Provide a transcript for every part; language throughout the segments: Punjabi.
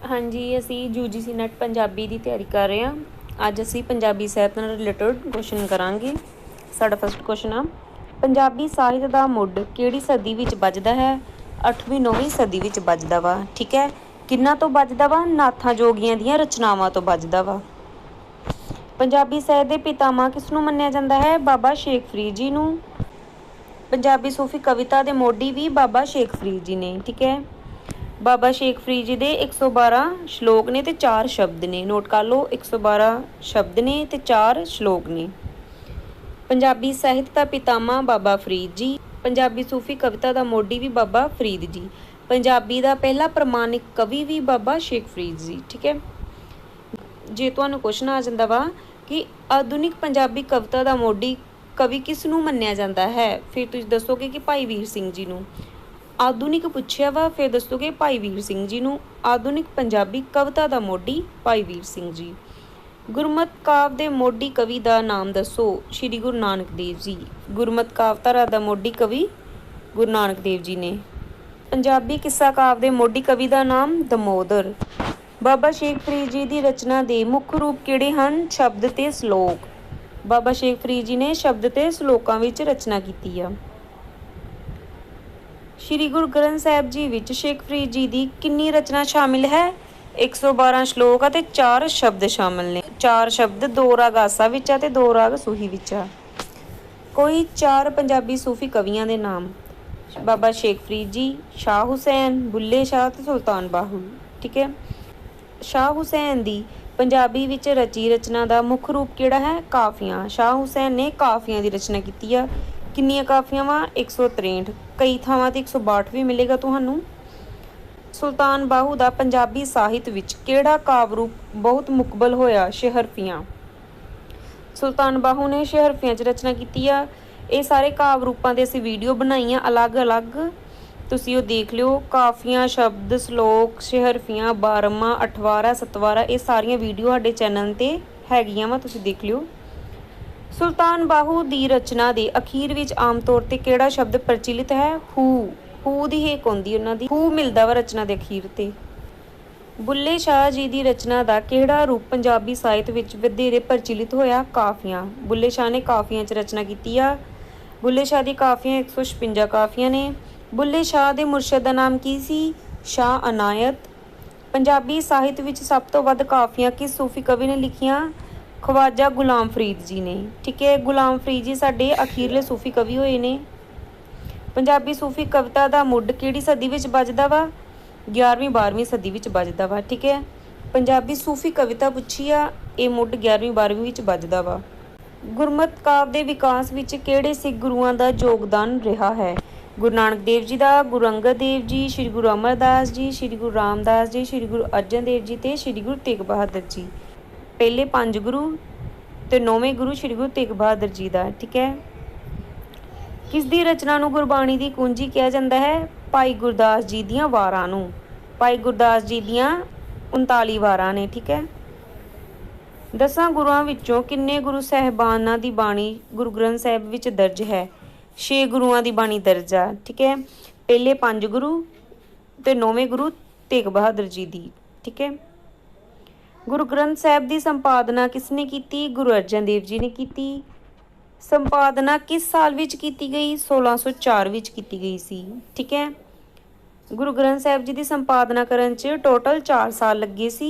हाँ जी, ਅਸੀਂ UGC ਨੈਟ ਪੰਜਾਬੀ ਦੀ ਤਿਆਰੀ ਕਰ ਰਹੇ ਹਾਂ। ਅੱਜ ਅਸੀਂ ਪੰਜਾਬੀ ਸਾਹਿਤ ਨਾਲ ਰਿਲੇਟਡ ਕੁਐਸਚਨ ਕਰਾਂਗੇ। ਸਾਡਾ ਫਸਟ ਕੁਐਸਚਨ ਆ, ਪੰਜਾਬੀ ਸਾਹਿਤ ਦਾ ਮੁੱਢ ਕਿਹੜੀ ਸਦੀ ਵਿੱਚ ਵੱਜਦਾ ਹੈ? 8ਵੀਂ 9ਵੀਂ ਸਦੀ ਵਿੱਚ ਵੱਜਦਾ ਵਾ। ਠੀਕ ਹੈ, ਕਿਹਨਾਂ ਤੋਂ ਵੱਜਦਾ ਵਾ? ਨਾਥਾਂ ਜੋਗੀਆਂ ਦੀਆਂ ਰਚਨਾਵਾਂ ਤੋਂ ਵੱਜਦਾ ਵਾ। ਪੰਜਾਬੀ ਸਾਹਿਤ ਦੇ ਪਿਤਾਮਾ ਕਿਸ ਨੂੰ ਮੰਨਿਆ ਜਾਂਦਾ ਹੈ? ਬਾਬਾ ਸ਼ੇਖ ਫਰੀਦ ਜੀ ਨੂੰ। ਪੰਜਾਬੀ ਸੂਫੀ ਕਵਿਤਾ ਦੇ ਮੋਢੀ ਵੀ ਬਾਬਾ ਸ਼ੇਖ ਫਰੀਦ ਜੀ ਨੇ। ਠੀਕ ਹੈ, ਬਾਬਾ ਸ਼ੇਖ ਫਰੀਦ ਜੀ ਦੇ 112 ਸ਼ਲੋਕ ਨੇ ਤੇ 4 ਸ਼ਬਦ ਨੇ। ਨੋਟ ਕਰ ਲਓ, 112 ਸ਼ਬਦ ਨੇ ਤੇ 4 ਸ਼ਲੋਕ ਨੇ। ਪੰਜਾਬੀ ਸਾਹਿਤ ਦਾ ਪਿਤਾਮਾ ਬਾਬਾ ਫਰੀਦ ਜੀ। ਪੰਜਾਬੀ ਸੂਫੀ ਕਵਿਤਾ ਦਾ ਮੋਢੀ ਵੀ ਬਾਬਾ ਫਰੀਦ ਜੀ। ਪੰਜਾਬੀ ਦਾ ਪਹਿਲਾ ਪ੍ਰਮਾਣਿਕ ਕਵੀ ਵੀ ਬਾਬਾ ਸ਼ੇਖ ਫਰੀਦ ਜੀ। ਠੀਕ ਹੈ, ਜੇ ਤੁਹਾਨੂੰ ਕੁਐਸਚਨ ਆ ਜਾਂਦਾ ਵਾ ਕਿ ਆਧੁਨਿਕ ਪੰਜਾਬੀ ਕਵਿਤਾ ਦਾ ਮੋਢੀ ਕਵੀ ਕਿਸ ਨੂੰ ਮੰਨਿਆ ਜਾਂਦਾ ਹੈ, ਫਿਰ ਤੁਸੀਂ ਦੱਸੋਗੇ ਕਿ ਭਾਈ ਵੀਰ ਸਿੰਘ ਜੀ ਨੂੰ। ਆਧੁਨਿਕ ਪੁੱਛਿਆ ਵਾ, ਫਿਰ ਦੱਸੋਗੇ ਭਾਈ ਵੀਰ ਸਿੰਘ ਜੀ ਨੂੰ। ਆਧੁਨਿਕ ਪੰਜਾਬੀ ਕਵਿਤਾ ਦਾ ਮੋਢੀ ਭਾਈ ਵੀਰ ਸਿੰਘ ਜੀ। ਗੁਰਮਤਿ ਕਾਵਿ ਦੇ ਮੋਢੀ ਕਵੀ ਦਾ ਨਾਮ ਦੱਸੋ। ਸ਼੍ਰੀ ਗੁਰੂ ਨਾਨਕ ਦੇਵ ਜੀ। ਗੁਰਮਤਿ ਕਾਵਿ ਧਾਰਾ ਦਾ ਮੋਢੀ ਕਵੀ ਗੁਰੂ ਨਾਨਕ ਦੇਵ ਜੀ ਨੇ। ਪੰਜਾਬੀ ਕਿੱਸਾ ਕਾਵਿ ਦੇ ਮੋਢੀ ਕਵੀ ਦਾ ਨਾਮ ਦਮੋਦਰ। ਬਾਬਾ ਸ਼ੇਖ ਫਰੀਦ ਜੀ ਦੀ ਰਚਨਾ ਦੇ ਮੁੱਖ ਰੂਪ ਕਿਹੜੇ ਹਨ? ਸ਼ਬਦ ਤੇ ਸ਼ਲੋਕ। ਬਾਬਾ ਸ਼ੇਖ ਫਰੀਦ ਜੀ ਨੇ ਸ਼ਬਦ ਤੇ ਸ਼ਲੋਕਾਂ ਵਿੱਚ ਰਚਨਾ ਕੀਤੀ ਆ। ਸ਼੍ਰੀ ਗੁਰੂ ਗ੍ਰੰਥ ਸਾਹਿਬ ਜੀ ਵਿੱਚ ਸ਼ੇਖ ਫਰੀਦ ਜੀ ਦੀ ਕਿੰਨੀ ਰਚਨਾ ਸ਼ਾਮਿਲ ਹੈ? 112 ਸ਼ਲੋਕ ਅਤੇ 4 ਸ਼ਬਦ ਸ਼ਾਮਿਲ ਨੇ। 4 ਸ਼ਬਦ 2 ਰਾਗ ਆਸਾ ਵਿੱਚ ਆ ਤੇ 2 ਰਾਗ ਸੂਹੀ ਵਿੱਚ ਆ। ਕੋਈ 4 ਪੰਜਾਬੀ ਸੂਫੀ ਕਵੀਆਂ ਦੇ ਨਾਮ। ਬਾਬਾ ਸ਼ੇਖ ਫਰੀਦ ਜੀ, ਸ਼ਾਹ ਹੁਸੈਨ, ਬੁੱਲੇ ਸ਼ਾਹ ਤੇ ਸੁਲਤਾਨ ਬਾਹੂ। ਠੀਕ ਹੈ, ਸ਼ਾਹ ਹੁਸੈਨ ਦੀ ਪੰਜਾਬੀ ਵਿੱਚ ਰਚੀ ਰਚਨਾ ਦਾ ਮੁੱਖ ਰੂਪ ਕਿਹੜਾ ਹੈ? ਕਾਫੀਆਂ। ਸ਼ਾਹ ਹੁਸੈਨ ਨੇ ਕਾਫੀਆਂ ਦੀ ਰਚਨਾ ਕੀਤੀ ਆ। ਕਿੰਨੀਆਂ ਕਾਫੀਆਂ ਵਾ? 163। ਕਈ ਥਾਵਾਂ ਤੇ 162 ਵੀ ਮਿਲੇਗਾ ਤੁਹਾਨੂੰ। ਸੁਲਤਾਨ ਬਾਹੂ ਦਾ ਪੰਜਾਬੀ ਸਾਹਿਤ ਵਿੱਚ ਕਿਹੜਾ ਕਾਵਿ ਰੂਪ ਬਹੁਤ ਮੁਕਬਲ ਹੋਇਆ? ਸ਼ਹਰਫੀਆਂ। ਸੁਲਤਾਨ ਬਾਹੂ ਨੇ ਸ਼ਹਰਫੀਆਂ 'ਚ ਰਚਨਾ ਕੀਤੀ ਆ। ਇਹ ਸਾਰੇ ਕਾਵਿ ਰੂਪਾਂ ਦੇ ਅਸੀਂ ਵੀਡੀਓ ਬਣਾਈਆਂ ਅਲੱਗ-ਅਲੱਗ, ਤੁਸੀਂ ਉਹ ਦੇਖ ਲਿਓ। ਕਾਫੀਆਂ, ਸ਼ਬਦ, ਸ਼ਲੋਕ, ਸ਼ਹਰਫੀਆਂ, 12ਵਾਂ, 8ਵਾਂ, 7ਵਾਂ, ਇਹ ਸਾਰੀਆਂ ਵੀਡੀਓ ਸਾਡੇ ਚੈਨਲ 'ਤੇ ਹੈਗੀਆਂ ਵਾ, ਤੁਸੀਂ ਦੇਖ ਲਿਓ। ਸੁਲਤਾਨ ਬਾਹੂ ਦੀ ਰਚਨਾ ਦੇ ਅਖੀਰ ਵਿੱਚ ਆਮ ਤੌਰ 'ਤੇ ਕਿਹੜਾ ਸ਼ਬਦ ਪ੍ਰਚਲਿਤ ਹੈ? ਹੂ। ਹੂ ਦੀ ਹੇਕ ਹੁੰਦੀ ਉਹਨਾਂ ਦੀ। ਹੂ ਮਿਲਦਾ ਵਾ ਰਚਨਾ ਦੇ ਅਖੀਰ 'ਤੇ। ਬੁੱਲੇ ਸ਼ਾਹ ਜੀ ਦੀ ਰਚਨਾ ਦਾ ਕਿਹੜਾ ਰੂਪ ਪੰਜਾਬੀ ਸਾਹਿਤ ਵਿੱਚ ਵਧੇਰੇ ਪ੍ਰਚਲਿਤ ਹੋਇਆ? ਕਾਫੀਆਂ। ਬੁੱਲੇ ਸ਼ਾਹ ਨੇ ਕਾਫੀਆਂ 'ਚ ਰਚਨਾ ਕੀਤੀ ਆ। ਬੁੱਲੇ ਸ਼ਾਹ ਦੀ ਕਾਫੀਆਂ 156 ਕਾਫੀਆਂ ਨੇ। ਬੁੱਲੇ ਸ਼ਾਹ ਦੇ ਮੁਰਸ਼ਦ ਦਾ ਨਾਮ ਕੀ ਸੀ? ਸ਼ਾਹ ਅਨਾਇਤ। ਪੰਜਾਬੀ ਸਾਹਿਤ ਵਿੱਚ ਸਭ ਤੋਂ ਵੱਧ ਕਾਫੀਆਂ ਕਿਸ ਸੂਫੀ ਕਵੀ ਨੇ ਲਿਖੀਆਂ? ਖਵਾਜਾ ਗੁਲਾਮ ਫਰੀਦ ਜੀ ਨੇ। ਠੀਕ ਹੈ, ਗੁਲਾਮ ਫਰੀਦ ਜੀ ਸਾਡੇ ਅਖੀਰਲੇ ਸੂਫੀ ਕਵੀ ਹੋਏ ਨੇ। ਪੰਜਾਬੀ ਸੂਫੀ ਕਵਿਤਾ ਦਾ ਮੁੱਢ ਕਿਹੜੀ ਸਦੀ ਵਿੱਚ ਵੱਜਦਾ ਵਾ? 11ਵੀਂ 12ਵੀਂ ਸਦੀ ਵਿੱਚ ਵੱਜਦਾ ਵਾ। ਠੀਕ ਹੈ, ਪੰਜਾਬੀ ਸੂਫੀ ਕਵਿਤਾ ਪੁੱਛੀ ਆ, ਇਹ ਮੁੱਢ 11ਵੀਂ 12ਵੀਂ ਵਿੱਚ ਵੱਜਦਾ ਵਾ। ਗੁਰਮਤਿ ਕਾਵਿ ਦੇ ਵਿਕਾਸ ਵਿੱਚ ਕਿਹੜੇ ਸਿੱਖ ਗੁਰੂਆਂ ਦਾ ਯੋਗਦਾਨ ਰਿਹਾ ਹੈ? ਗੁਰੂ ਨਾਨਕ ਦੇਵ ਜੀ ਦਾ, ਗੁਰੂ ਅੰਗਦ ਦੇਵ ਜੀ, ਸ਼੍ਰੀ ਗੁਰੂ ਅਮਰਦਾਸ ਜੀ, ਸ਼੍ਰੀ ਗੁਰੂ ਰਾਮਦਾਸ ਜੀ, ਸ਼੍ਰੀ ਗੁਰੂ ਅਰਜਨ ਦੇਵ ਜੀ ਤੇ ਸ਼੍ਰੀ ਗੁਰੂ ਤੇਗ ਬਹਾਦਰ ਜੀ। ਪਹਿਲੇ 5 ਗੁਰੂ ਤੇ 9ਵੇਂ ਗੁਰੂ ਸ਼੍ਰੀ ਗੁਰੂ ਤੇਗ ਬਹਾਦਰ ਜੀ ਦਾ। ਠੀਕ ਹੈ, ਕਿਸ ਦੀ ਰਚਨਾ ਨੂੰ ਗੁਰਬਾਣੀ ਦੀ ਕੁੰਜੀ ਕਿਹਾ ਜਾਂਦਾ ਹੈ? ਭਾਈ ਗੁਰਦਾਸ ਜੀ ਦੀਆਂ ਵਾਰਾਂ ਨੂੰ। ਭਾਈ ਗੁਰਦਾਸ ਜੀ ਦੀਆਂ 39 ਵਾਰਾਂ ਨੇ। ਠੀਕ ਹੈ, 10 ਗੁਰੂਆਂ ਵਿੱਚੋਂ ਕਿੰਨੇ ਗੁਰੂ ਸਾਹਿਬਾਨਾਂ ਦੀ ਬਾਣੀ ਗੁਰੂ ਗ੍ਰੰਥ ਸਾਹਿਬ ਵਿੱਚ ਦਰਜ ਹੈ? 6 ਗੁਰੂਆਂ ਦੀ ਬਾਣੀ ਦਰਜ ਆ। ਠੀਕ ਹੈ, ਪਹਿਲੇ 5 ਗੁਰੂ ਤੇ 9ਵੇਂ ਗੁਰੂ ਤੇਗ ਬਹਾਦਰ ਜੀ ਦੀ। ਠੀਕ ਹੈ, ਗੁਰੂ ਗ੍ਰੰਥ ਸਾਹਿਬ ਦੀ ਸੰਪਾਦਨਾ ਕਿਸ ਨੇ ਕੀਤੀ? ਗੁਰੂ ਅਰਜਨ ਦੇਵ ਜੀ ਨੇ ਕੀਤੀ। ਸੰਪਾਦਨਾ ਕਿਸ ਸਾਲ ਵਿੱਚ ਕੀਤੀ ਗਈ? 1604 ਵਿੱਚ ਕੀਤੀ ਗਈ ਸੀ। ਠੀਕ ਹੈ, ਗੁਰੂ ਗ੍ਰੰਥ ਸਾਹਿਬ ਜੀ ਦੀ ਸੰਪਾਦਨਾ ਕਰਨ 'ਚ ਟੋਟਲ 4 ਸਾਲ ਲੱਗੇ ਸੀ,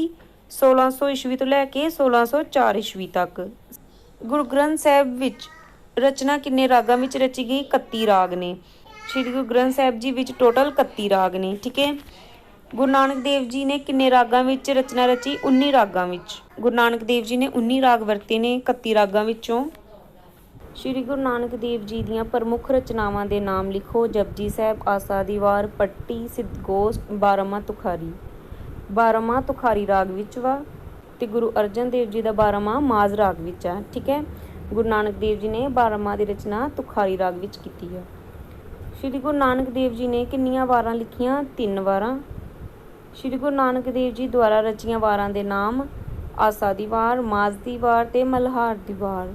1600 ਈਸਵੀ ਤੋਂ ਲੈ ਕੇ 1604 ਈਸਵੀ ਤੱਕ। ਗੁਰੂ ਗ੍ਰੰਥ ਸਾਹਿਬ ਵਿੱਚ ਰਚਨਾ ਕਿੰਨੇ ਰਾਗਾਂ ਵਿੱਚ ਰਚੀ ਗਈ? 31 ਰਾਗ ਨੇ। ਸ਼੍ਰੀ ਗੁਰੂ ਗ੍ਰੰਥ ਸਾਹਿਬ ਜੀ ਵਿੱਚ ਟੋਟਲ 31 ਰਾਗ ਨੇ। ਠੀਕ ਹੈ, ਗੁਰੂ ਨਾਨਕ ਦੇਵ ਜੀ ਨੇ ਕਿੰਨੇ ਰਾਗਾਂ ਵਿੱਚ ਰਚਨਾ ਰਚੀ? 19 ਰਾਗਾਂ ਵਿੱਚ। ਗੁਰੂ ਨਾਨਕ ਦੇਵ ਜੀ ਨੇ 19 ਰਾਗ ਵਰਤੇ ਨੇ 31 ਰਾਗਾਂ ਵਿੱਚੋਂ। ਸ਼੍ਰੀ ਗੁਰੂ ਨਾਨਕ ਦੇਵ ਜੀ ਦੀਆਂ ਪ੍ਰਮੁੱਖ ਰਚਨਾਵਾਂ ਦੇ ਨਾਮ ਲਿਖੋ। ਜਪਜੀ ਸਾਹਿਬ, ਆਸਾ ਦੀ ਵਾਰ, ਪੱਟੀ, ਸਿੱਧਗੋਸ਼ਟ, 12ਵਾਂ ਤੁਖਾਰੀ। 12ਵਾਂ ਤੁਖਾਰੀ ਰਾਗ ਵਿੱਚ ਵਾ ਤੇ ਗੁਰੂ ਅਰਜਨ ਦੇਵ ਜੀ ਦਾ 12ਵਾਂ ਮਾਜ਼ ਰਾਗ ਵਿੱਚ ਆ। ਠੀਕ ਹੈ, ਗੁਰੂ ਨਾਨਕ ਦੇਵ ਜੀ ਨੇ 12ਵਾਂ ਦੀ ਰਚਨਾ ਤੁਖਾਰੀ ਰਾਗ ਵਿੱਚ ਕੀਤੀ ਹੈ। ਸ਼੍ਰੀ ਗੁਰੂ ਨਾਨਕ ਦੇਵ ਜੀ ਨੇ ਕਿੰਨੀਆਂ ਵਾਰਾਂ ਲਿਖੀਆਂ? 3 ਵਾਰਾਂ। ਸ਼੍ਰੀ ਗੁਰੂ ਨਾਨਕ ਦੇਵ ਜੀ ਦੁਆਰਾ ਰਚੀਆਂ ਵਾਰਾਂ ਦੇ ਨਾਮ ਆਸਾ ਦੀ ਵਾਰ, ਮਾਜ਼ ਦੀ ਵਾਰ ਤੇ ਮਲਹਾਰ ਦੀ ਵਾਰ।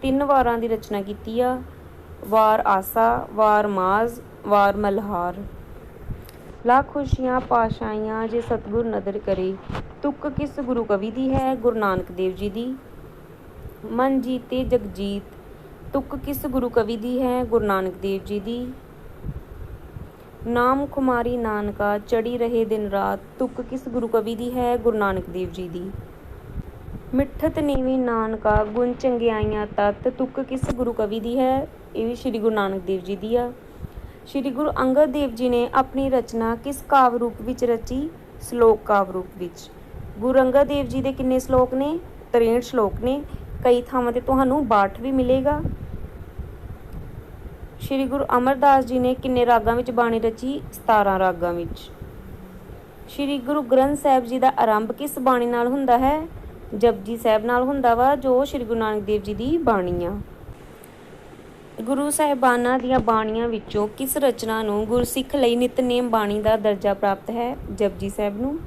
3 ਵਾਰਾਂ ਦੀ ਰਚਨਾ ਕੀਤੀ ਆ। ਵਾਰ ਆਸਾ, ਵਾਰ ਮਾਜ਼, ਵਾਰ ਮਲਹਾਰ। ਲੱਖ ਖੁਸ਼ੀਆਂ ਪਾਸ਼ਾਈਆਂ ਜੇ ਸਤਿਗੁਰ ਨਦਰ ਕਰੇ। ਤੁਕ ਕਿਸ ਗੁਰੂ ਕਵੀ ਦੀ ਹੈ? ਗੁਰੂ ਨਾਨਕ ਦੇਵ ਜੀ ਦੀ। ਮਨ ਜੀਤੇ ਜਗਜੀਤ, ਤੁਕ ਕਿਸ ਗੁਰੂ ਕਵੀ ਦੀ ਹੈ? ਗੁਰੂ ਨਾਨਕ ਦੇਵ ਜੀ ਦੀ। ਨਾਮ ਖੁਮਾਰੀ ਨਾਨਕਾ ਚੜੀ ਰਹੇ ਦਿਨ ਰਾਤ, ਤੁਕ ਕਿਸ ਗੁਰੂ ਕਵੀ ਦੀ ਹੈ? ਗੁਰੂ ਨਾਨਕ ਦੇਵ ਜੀ ਦੀ। ਮਿੱਠਤ ਨੀਵੀਂ ਨਾਨਕਾ ਗੁਣ ਚੰਗਿਆਈਆਂ ਤਤ, ਤੁਕ ਕਿਸ ਗੁਰੂ ਕਵੀ ਦੀ ਹੈ? ਇਹ ਵੀ ਸ਼੍ਰੀ ਗੁਰੂ ਨਾਨਕ ਦੇਵ ਜੀ ਦੀ ਆ। ਸ਼੍ਰੀ ਗੁਰੂ ਅੰਗਦ ਦੇਵ ਜੀ ਨੇ ਆਪਣੀ ਰਚਨਾ ਕਿਸ ਕਾਵਿ ਰੂਪ ਵਿੱਚ ਰਚੀ? ਸ਼ਲੋਕ ਕਾਵਿ ਰੂਪ ਵਿੱਚ। ਗੁਰੂ ਅੰਗਦ ਦੇਵ ਜੀ ਦੇ ਕਿੰਨੇ ਸ਼ਲੋਕ ਨੇ? 63 ਸ਼ਲੋਕ ਨੇ। ਕਈ ਥਾਵਾਂ 'ਤੇ ਤੁਹਾਨੂੰ 62 ਵੀ ਮਿਲੇਗਾ। ਸ਼੍ਰੀ ਗੁਰੂ ਅਮਰਦਾਸ ਜੀ ਨੇ ਕਿੰਨੇ ਰਾਗਾਂ ਵਿੱਚ ਬਾਣੀ ਰਚੀ? 17 ਰਾਗਾਂ ਵਿੱਚ। ਸ਼੍ਰੀ ਗੁਰੂ ਗ੍ਰੰਥ ਸਾਹਿਬ ਜੀ ਦਾ ਆਰੰਭ ਕਿਸ ਬਾਣੀ ਨਾਲ ਹੁੰਦਾ ਹੈ? ਜਪਜੀ ਸਾਹਿਬ ਨਾਲ ਹੁੰਦਾ ਵਾ, ਜੋ ਸ਼੍ਰੀ ਗੁਰੂ ਨਾਨਕ ਦੇਵ ਜੀ ਦੀ ਬਾਣੀ ਆ। ਗੁਰੂ ਸਾਹਿਬਾਨਾਂ ਦੀਆਂ ਬਾਣੀਆਂ ਵਿੱਚੋਂ ਕਿਸ ਰਚਨਾ ਨੂੰ ਗੁਰਸਿੱਖ ਲਈ ਨਿਤਨੇਮ ਬਾਣੀ ਦਾ ਦਰਜਾ ਪ੍ਰਾਪਤ ਹੈ? ਜਪਜੀ ਸਾਹਿਬ ਨੂੰ।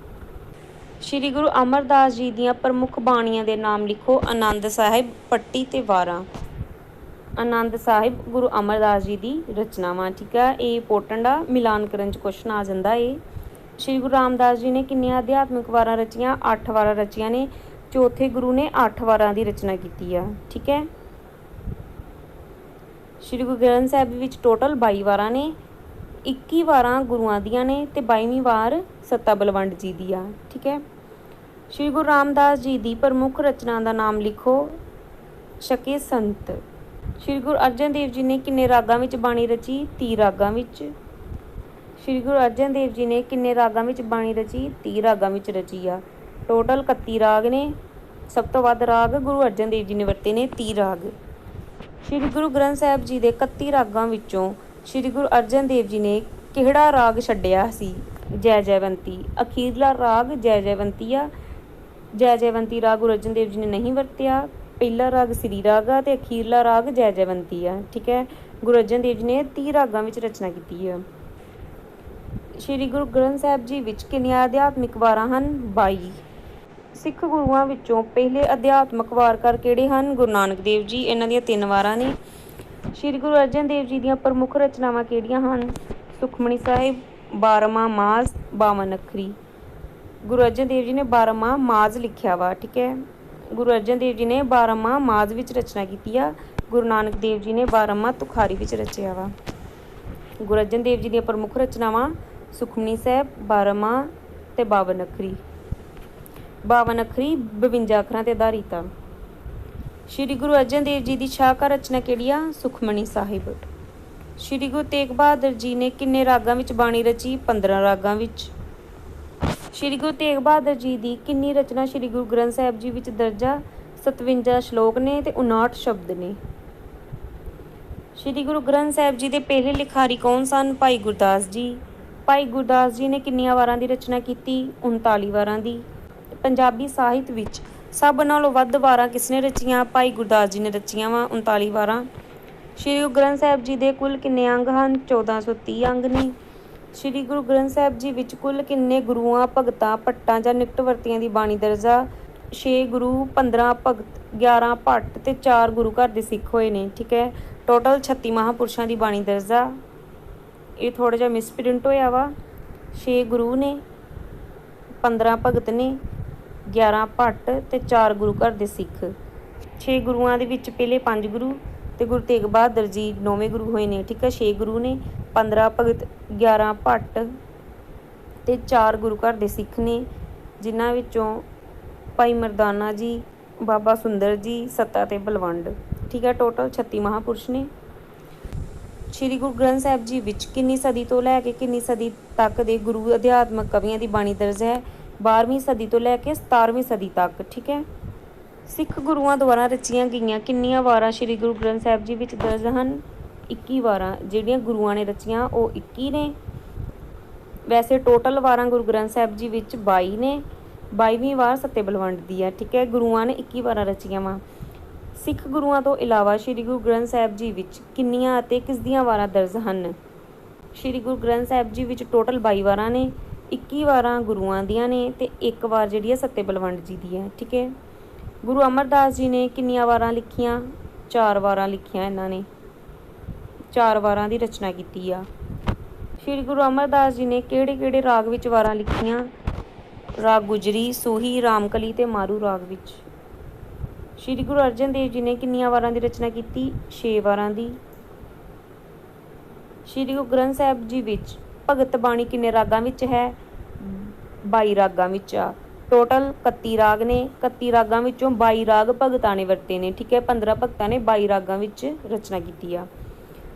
ਸ਼੍ਰੀ ਗੁਰੂ ਅਮਰਦਾਸ ਜੀ ਦੀਆਂ ਪ੍ਰਮੁੱਖ ਬਾਣੀਆਂ ਦੇ ਨਾਮ ਲਿਖੋ। ਆਨੰਦ ਸਾਹਿਬ, ਪੱਟੀ ਤੇ ਵਾਰਾਂ। ਆਨੰਦ ਸਾਹਿਬ ਗੁਰੂ ਅਮਰਦਾਸ ਜੀ ਦੀ ਰਚਨਾਵਾਂ। ਠੀਕ ਆ, ਇਹ ਇੰਪੋਰਟੈਂਟ ਆ, ਮਿਲਾਨ ਕਰਨ 'ਚ ਕੁਐਸਚਨ ਆ ਜਾਂਦਾ ਇਹ। ਸ਼੍ਰੀ ਗੁਰੂ ਰਾਮਦਾਸ ਜੀ ਨੇ ਕਿੰਨੀਆਂ ਅਧਿਆਤਮਿਕ ਵਾਰਾਂ ਰਚੀਆਂ? 8 ਵਾਰਾਂ ਰਚੀਆਂ ਨੇ। ਚੌਥੇ ਗੁਰੂ ਨੇ 8 ਵਾਰਾਂ ਦੀ ਰਚਨਾ ਕੀਤੀ ਆ। ਠੀਕ ਹੈ। ਸ਼੍ਰੀ ਗੁਰੂ ਗ੍ਰੰਥ ਸਾਹਿਬ ਵਿੱਚ ਟੋਟਲ 22 ਵਾਰਾਂ ਨੇ। 21 ਵਾਰਾਂ ਗੁਰੂਆਂ ਦੀਆਂ ਨੇ ਤੇ 22ਵੀਂ ਵਾਰ ਸੱਤਾ ਬਲਵੰਡ ਜੀ ਦੀ ਆ। ਠੀਕ ਹੈ। ਸ਼੍ਰੀ ਗੁਰੂ ਰਾਮਦਾਸ ਜੀ ਦੀ ਪ੍ਰਮੁੱਖ ਰਚਨਾ ਦਾ ਨਾਮ ਲਿਖੋ। ਛਕੇ ਸੰਤ। ਸ਼੍ਰੀ ਗੁਰੂ ਅਰਜਨ ਦੇਵ ਜੀ ਨੇ ਕਿੰਨੇ ਰਾਗਾਂ ਵਿੱਚ ਬਾਣੀ ਰਚੀ? 30 ਰਾਗਾਂ ਵਿੱਚ। ਸ਼੍ਰੀ ਗੁਰੂ ਅਰਜਨ ਦੇਵ ਜੀ ਨੇ ਕਿੰਨੇ ਰਾਗਾਂ ਵਿੱਚ ਬਾਣੀ ਰਚੀ? 30 ਰਾਗਾਂ ਵਿੱਚ ਰਚੀ ਆ। ਟੋਟਲ 31 ਰਾਗ ਨੇ। ਸਭ ਤੋਂ ਵੱਧ ਰਾਗ ਗੁਰੂ ਅਰਜਨ ਦੇਵ ਜੀ ਨੇ ਵਰਤੇ ਨੇ, 30 ਰਾਗ। ਸ਼੍ਰੀ ਗੁਰੂ ਗ੍ਰੰਥ ਸਾਹਿਬ ਜੀ ਦੇ 31 ਰਾਗਾਂ ਵਿੱਚੋਂ ਸ਼੍ਰੀ ਗੁਰੂ ਅਰਜਨ ਦੇਵ ਜੀ ਨੇ ਕਿਹੜਾ ਰਾਗ ਛੱਡਿਆ ਸੀ? ਜੈ ਜੈਵੰਤੀ। ਅਖੀਰਲਾ ਰਾਗ ਜੈ ਜੈਵੰਤੀ ਆ। ਜੈ ਜੈਵੰਤੀ ਰਾਗ ਗੁਰੂ ਅਰਜਨ ਦੇਵ ਜੀ ਨੇ ਨਹੀਂ ਵਰਤਿਆ। ਪਹਿਲਾ ਰਾਗ ਸ੍ਰੀ ਰਾਗ ਆ ਤੇ ਅਖੀਰਲਾ ਰਾਗ ਜੈ ਜੈਵੰਤੀ ਆ। ਠੀਕ ਹੈ। ਗੁਰੂ ਅਰਜਨ ਦੇਵ ਜੀ ਨੇ 30 ਰਾਗਾਂ ਵਿੱਚ ਰਚਨਾ ਕੀਤੀ ਆ। ਸ਼੍ਰੀ ਗੁਰੂ ਗ੍ਰੰਥ ਸਾਹਿਬ ਜੀ ਵਿੱਚ ਕਿੰਨੀਆਂ ਅਧਿਆਤਮਿਕ ਵਾਰਾਂ ਹਨ? 22। ਸਿੱਖ ਗੁਰੂਆਂ ਵਿੱਚੋਂ ਪਹਿਲੇ ਅਧਿਆਤਮਕ ਵਾਰਕਾਰ ਕਿਹੜੇ ਹਨ? ਗੁਰੂ ਨਾਨਕ ਦੇਵ ਜੀ। ਇਹਨਾਂ ਦੀਆਂ 3 ਵਾਰਾਂ ਨੇ। ਸ਼੍ਰੀ ਗੁਰੂ ਅਰਜਨ ਦੇਵ ਜੀ ਦੀਆਂ ਪ੍ਰਮੁੱਖ ਰਚਨਾਵਾਂ ਕਿਹੜੀਆਂ ਹਨ? ਸੁਖਮਣੀ ਸਾਹਿਬ, 12ਵਾਂ ਮਾਜ਼, 52 ਅੱਖਰੀ। ਗੁਰੂ ਅਰਜਨ ਦੇਵ ਜੀ ਨੇ 12ਵਾਂ ਮਾਜ਼ ਲਿਖਿਆ ਵਾ। ਠੀਕ ਹੈ। ਗੁਰੂ ਅਰਜਨ ਦੇਵ ਜੀ ਨੇ 12ਵਾਂ ਮਾਜ਼ ਵਿੱਚ ਰਚਨਾ ਕੀਤੀ ਆ। ਗੁਰੂ ਨਾਨਕ ਦੇਵ ਜੀ ਨੇ 12ਵਾਂ ਤੁਖਾਰੀ ਵਿੱਚ ਰਚਿਆ ਵਾ। ਗੁਰੂ ਅਰਜਨ ਦੇਵ ਜੀ ਦੀਆਂ ਪ੍ਰਮੁੱਖ ਰਚਨਾਵਾਂ ਸੁਖਮਣੀ ਸਾਹਿਬ, 12ਵਾਂ ਤੇ 52 ਅੱਖਰੀ। 52 ਅੱਖਰੀ 52 ਅੱਖਰਾਂ ਤੇ ਆਧਾਰਿਤ ਆ। ਸ਼੍ਰੀ ਗੁਰੂ ਅਰਜਨ ਦੇਵ ਜੀ ਦੀ ਸ਼ਾਖਾ ਰਚਨਾ ਕਿਹੜੀ ਆ? ਸੁਖਮਣੀ ਸਾਹਿਬ। ਸ਼੍ਰੀ ਗੁਰੂ ਤੇਗ ਬਹਾਦਰ ਜੀ ਨੇ ਕਿੰਨੇ ਰਾਗਾਂ ਵਿੱਚ ਬਾਣੀ ਰਚੀ? 15 ਰਾਗਾਂ ਵਿੱਚ। ਸ਼੍ਰੀ ਗੁਰੂ ਤੇਗ ਬਹਾਦਰ ਜੀ ਦੀ ਕਿੰਨੀ ਰਚਨਾ ਸ਼੍ਰੀ ਗੁਰੂ ਗ੍ਰੰਥ ਸਾਹਿਬ ਜੀ ਵਿੱਚ ਦਰਜ ਆ? 57 ਸ਼ਲੋਕ ਨੇ ਤੇ 59 ਸ਼ਬਦ ਨੇ। ਸ਼੍ਰੀ ਗੁਰੂ ਗ੍ਰੰਥ ਸਾਹਿਬ ਜੀ ਦੇ ਪਹਿਲੇ ਲਿਖਾਰੀ ਕੌਣ ਸਨ? ਭਾਈ ਗੁਰਦਾਸ ਜੀ। ਭਾਈ ਗੁਰਦਾਸ ਜੀ ਨੇ ਕਿੰਨੀਆਂ ਵਾਰਾਂ ਦੀ ਰਚਨਾ ਕੀਤੀ? 39 ਵਾਰਾਂ ਦੀ। ਪੰਜਾਬੀ ਸਾਹਿਤ ਵਿੱਚ ਸਭ ਨਾਲੋਂ ਵੱਧ ਵਾਰਾਂ ਕਿਸਨੇ ਰਚੀਆਂ? ਭਾਈ ਗੁਰਦਾਸ ਜੀ ਨੇ ਰਚੀਆਂ ਵਾ, 39 ਵਾਰਾਂ। ਸ਼੍ਰੀ ਗੁਰੂ ਗ੍ਰੰਥ ਸਾਹਿਬ ਜੀ ਦੇ ਕੁੱਲ ਕਿੰਨੇ ਅੰਗ ਹਨ? 1430 ਅੰਗ ਨੇ। ਸ਼੍ਰੀ ਗੁਰੂ ਗ੍ਰੰਥ ਸਾਹਿਬ ਜੀ ਵਿੱਚ ਕੁੱਲ ਕਿੰਨੇ ਗੁਰੂਆਂ, ਭਗਤਾਂ, ਭੱਟਾਂ ਜਾਂ ਨਿਕਟਵਰਤੀਆਂ ਦੀ ਬਾਣੀ ਦਰਜ ਆ? 6 ਗੁਰੂ, 15 ਭਗਤ, 11 ਭੱਟ ਤੇ 4 ਗੁਰੂ ਘਰ ਦੇ ਸਿੱਖ ਹੋਏ ਨੇ। ਠੀਕ ਹੈ। ਟੋਟਲ 36 ਮਹਾਂਪੁਰਸ਼ਾਂ ਦੀ ਬਾਣੀ ਦਰਜ ਆ। ਇਹ ਥੋੜ੍ਹਾ ਜਿਹਾ ਮਿਸਪ੍ਰਿੰਟ ਹੋਇਆ ਵਾ। 6 ਗੁਰੂ ਨੇ, 15 ਭਗਤ ਨੇ, 11 ਭੱਟ ਤੇ 4 ਗੁਰੂ ਘਰ ਦੇ ਸਿੱਖ। 6 ਗੁਰੂਆਂ ਦੇ ਵਿੱਚ ਪਹਿਲੇ 5 ਗੁਰੂ ਤੇ ਗੁਰੂ ਤੇਗ ਬਹਾਦਰ ਜੀ 9ਵੇਂ ਗੁਰੂ ਹੋਏ ਨੇ। ਠੀਕ ਹੈ। 6 ਗੁਰੂ ਨੇ, 15 ਭਗਤ, 11 ਭੱਟ ਤੇ 4 ਗੁਰੂ ਘਰ ਦੇ ਸਿੱਖ ਨੇ, ਜਿਨ੍ਹਾਂ ਵਿੱਚੋਂ ਭਾਈ ਮਰਦਾਨਾ ਜੀ, ਬਾਬਾ ਸੁੰਦਰ ਜੀ, ਸੱਤਾ ਤੇ ਬਲਵੰਡ। ਠੀਕ ਹੈ। ਟੋਟਲ 36 ਮਹਾਂਪੁਰਸ਼ ਨੇ। ਸ਼੍ਰੀ ਗੁਰੂ ਗ੍ਰੰਥ ਸਾਹਿਬ ਜੀ ਵਿੱਚ ਕਿੰਨੀ ਸਦੀ ਤੋਂ ਲੈ ਕੇ ਕਿੰਨੀ ਸਦੀ ਤੱਕ ਦੇ ਗੁਰੂ ਅਧਿਆਤਮਕ ਕਵੀਆਂ ਦੀ ਬਾਣੀ ਦਰਜ ਹੈ? 12ਵੀਂ ਸਦੀ ਤੋਂ ਲੈ ਕੇ 17ਵੀਂ ਸਦੀ ਤੱਕ। ਠੀਕ ਹੈ। ਸਿੱਖ ਗੁਰੂਆਂ ਦੁਆਰਾ ਰਚੀਆਂ ਗਈਆਂ ਕਿੰਨੀਆਂ ਵਾਰਾਂ ਸ਼੍ਰੀ ਗੁਰੂ ਗ੍ਰੰਥ ਸਾਹਿਬ ਜੀ ਵਿੱਚ ਦਰਜ ਹਨ? 21 ਵਾਰਾਂ। ਜਿਹੜੀਆਂ ਗੁਰੂਆਂ ਨੇ ਰਚੀਆਂ ਉਹ 21 ਨੇ। ਵੈਸੇ ਟੋਟਲ ਵਾਰਾਂ ਗੁਰੂ ਗ੍ਰੰਥ ਸਾਹਿਬ ਜੀ ਵਿੱਚ 22 ਨੇ। 22ਵੀਂ ਵਾਰ ਸੱਤੇ ਬਲਵੰਡ ਦੀ ਆ। ਠੀਕ ਹੈ। ਗੁਰੂਆਂ ਨੇ 21 ਵਾਰਾਂ ਰਚੀਆਂ ਵਾ। ਸਿੱਖ ਗੁਰੂਆਂ ਤੋਂ ਇਲਾਵਾ ਸ਼੍ਰੀ ਗੁਰੂ ਗ੍ਰੰਥ ਸਾਹਿਬ ਜੀ ਵਿੱਚ ਕਿੰਨੀਆਂ ਅਤੇ ਕਿਸ ਦੀਆਂ ਵਾਰਾਂ ਦਰਜ ਹਨ? ਸ਼੍ਰੀ ਗੁਰੂ ਗ੍ਰੰਥ ਸਾਹਿਬ ਜੀ ਵਿੱਚ ਟੋਟਲ 22 ਵਾਰਾਂ ਨੇ। 21 ਵਾਰਾਂ ਗੁਰੂਆਂ ਦੀਆਂ ਨੇ ਤੇ 1 ਵਾਰ ਜਿਹੜੀ ਹੈ ਸੱਤੇ ਬਲਵੰਡ ਜੀ ਦੀ ਹੈ। ਠੀਕ ਹੈ। ਗੁਰੂ ਅਮਰਦਾਸ ਜੀ ਨੇ ਕਿੰਨੀਆਂ ਵਾਰਾਂ ਲਿਖੀਆਂ? 4 ਵਾਰਾਂ ਲਿਖੀਆਂ ਇਹਨਾਂ ਨੇ। 4 ਵਾਰਾਂ ਦੀ ਰਚਨਾ ਕੀਤੀ ਆ। ਸ਼੍ਰੀ ਗੁਰੂ ਅਮਰਦਾਸ ਜੀ ਨੇ ਕਿਹੜੇ ਰਾਗ ਵਿੱਚ ਵਾਰਾਂ ਲਿਖੀਆਂ? ਰਾਗ ਗੁਜਰੀ, ਸੂਹੀ, ਰਾਮਕਲੀ ਤੇ ਮਾਰੂ ਰਾਗ ਵਿੱਚ। ਸ਼੍ਰੀ ਗੁਰੂ ਅਰਜਨ ਦੇਵ ਜੀ ਨੇ ਕਿੰਨੀਆਂ ਵਾਰਾਂ ਦੀ ਰਚਨਾ ਕੀਤੀ? 6 ਵਾਰਾਂ ਦੀ। ਸ਼੍ਰੀ ਗੁਰੂ ਗ੍ਰੰਥ ਸਾਹਿਬ ਜੀ ਵਿੱਚ ਭਗਤ ਬਾਣੀ ਕਿੰਨੇ ਰਾਗਾਂ ਵਿੱਚ ਹੈ? 22 ਰਾਗਾਂ ਵਿੱਚ ਆ। ਟੋਟਲ 31 ਰਾਗ ਨੇ। 31 ਰਾਗਾਂ ਵਿੱਚੋਂ 22 ਰਾਗ ਭਗਤਾਂ ਨੇ ਵਰਤੇ ਨੇ, ਠੀਕ ਹੈ। 15 ਭਗਤਾਂ ਨੇ 22 ਰਾਗਾਂ ਵਿੱਚ ਰਚਨਾ ਕੀਤੀ ਆ।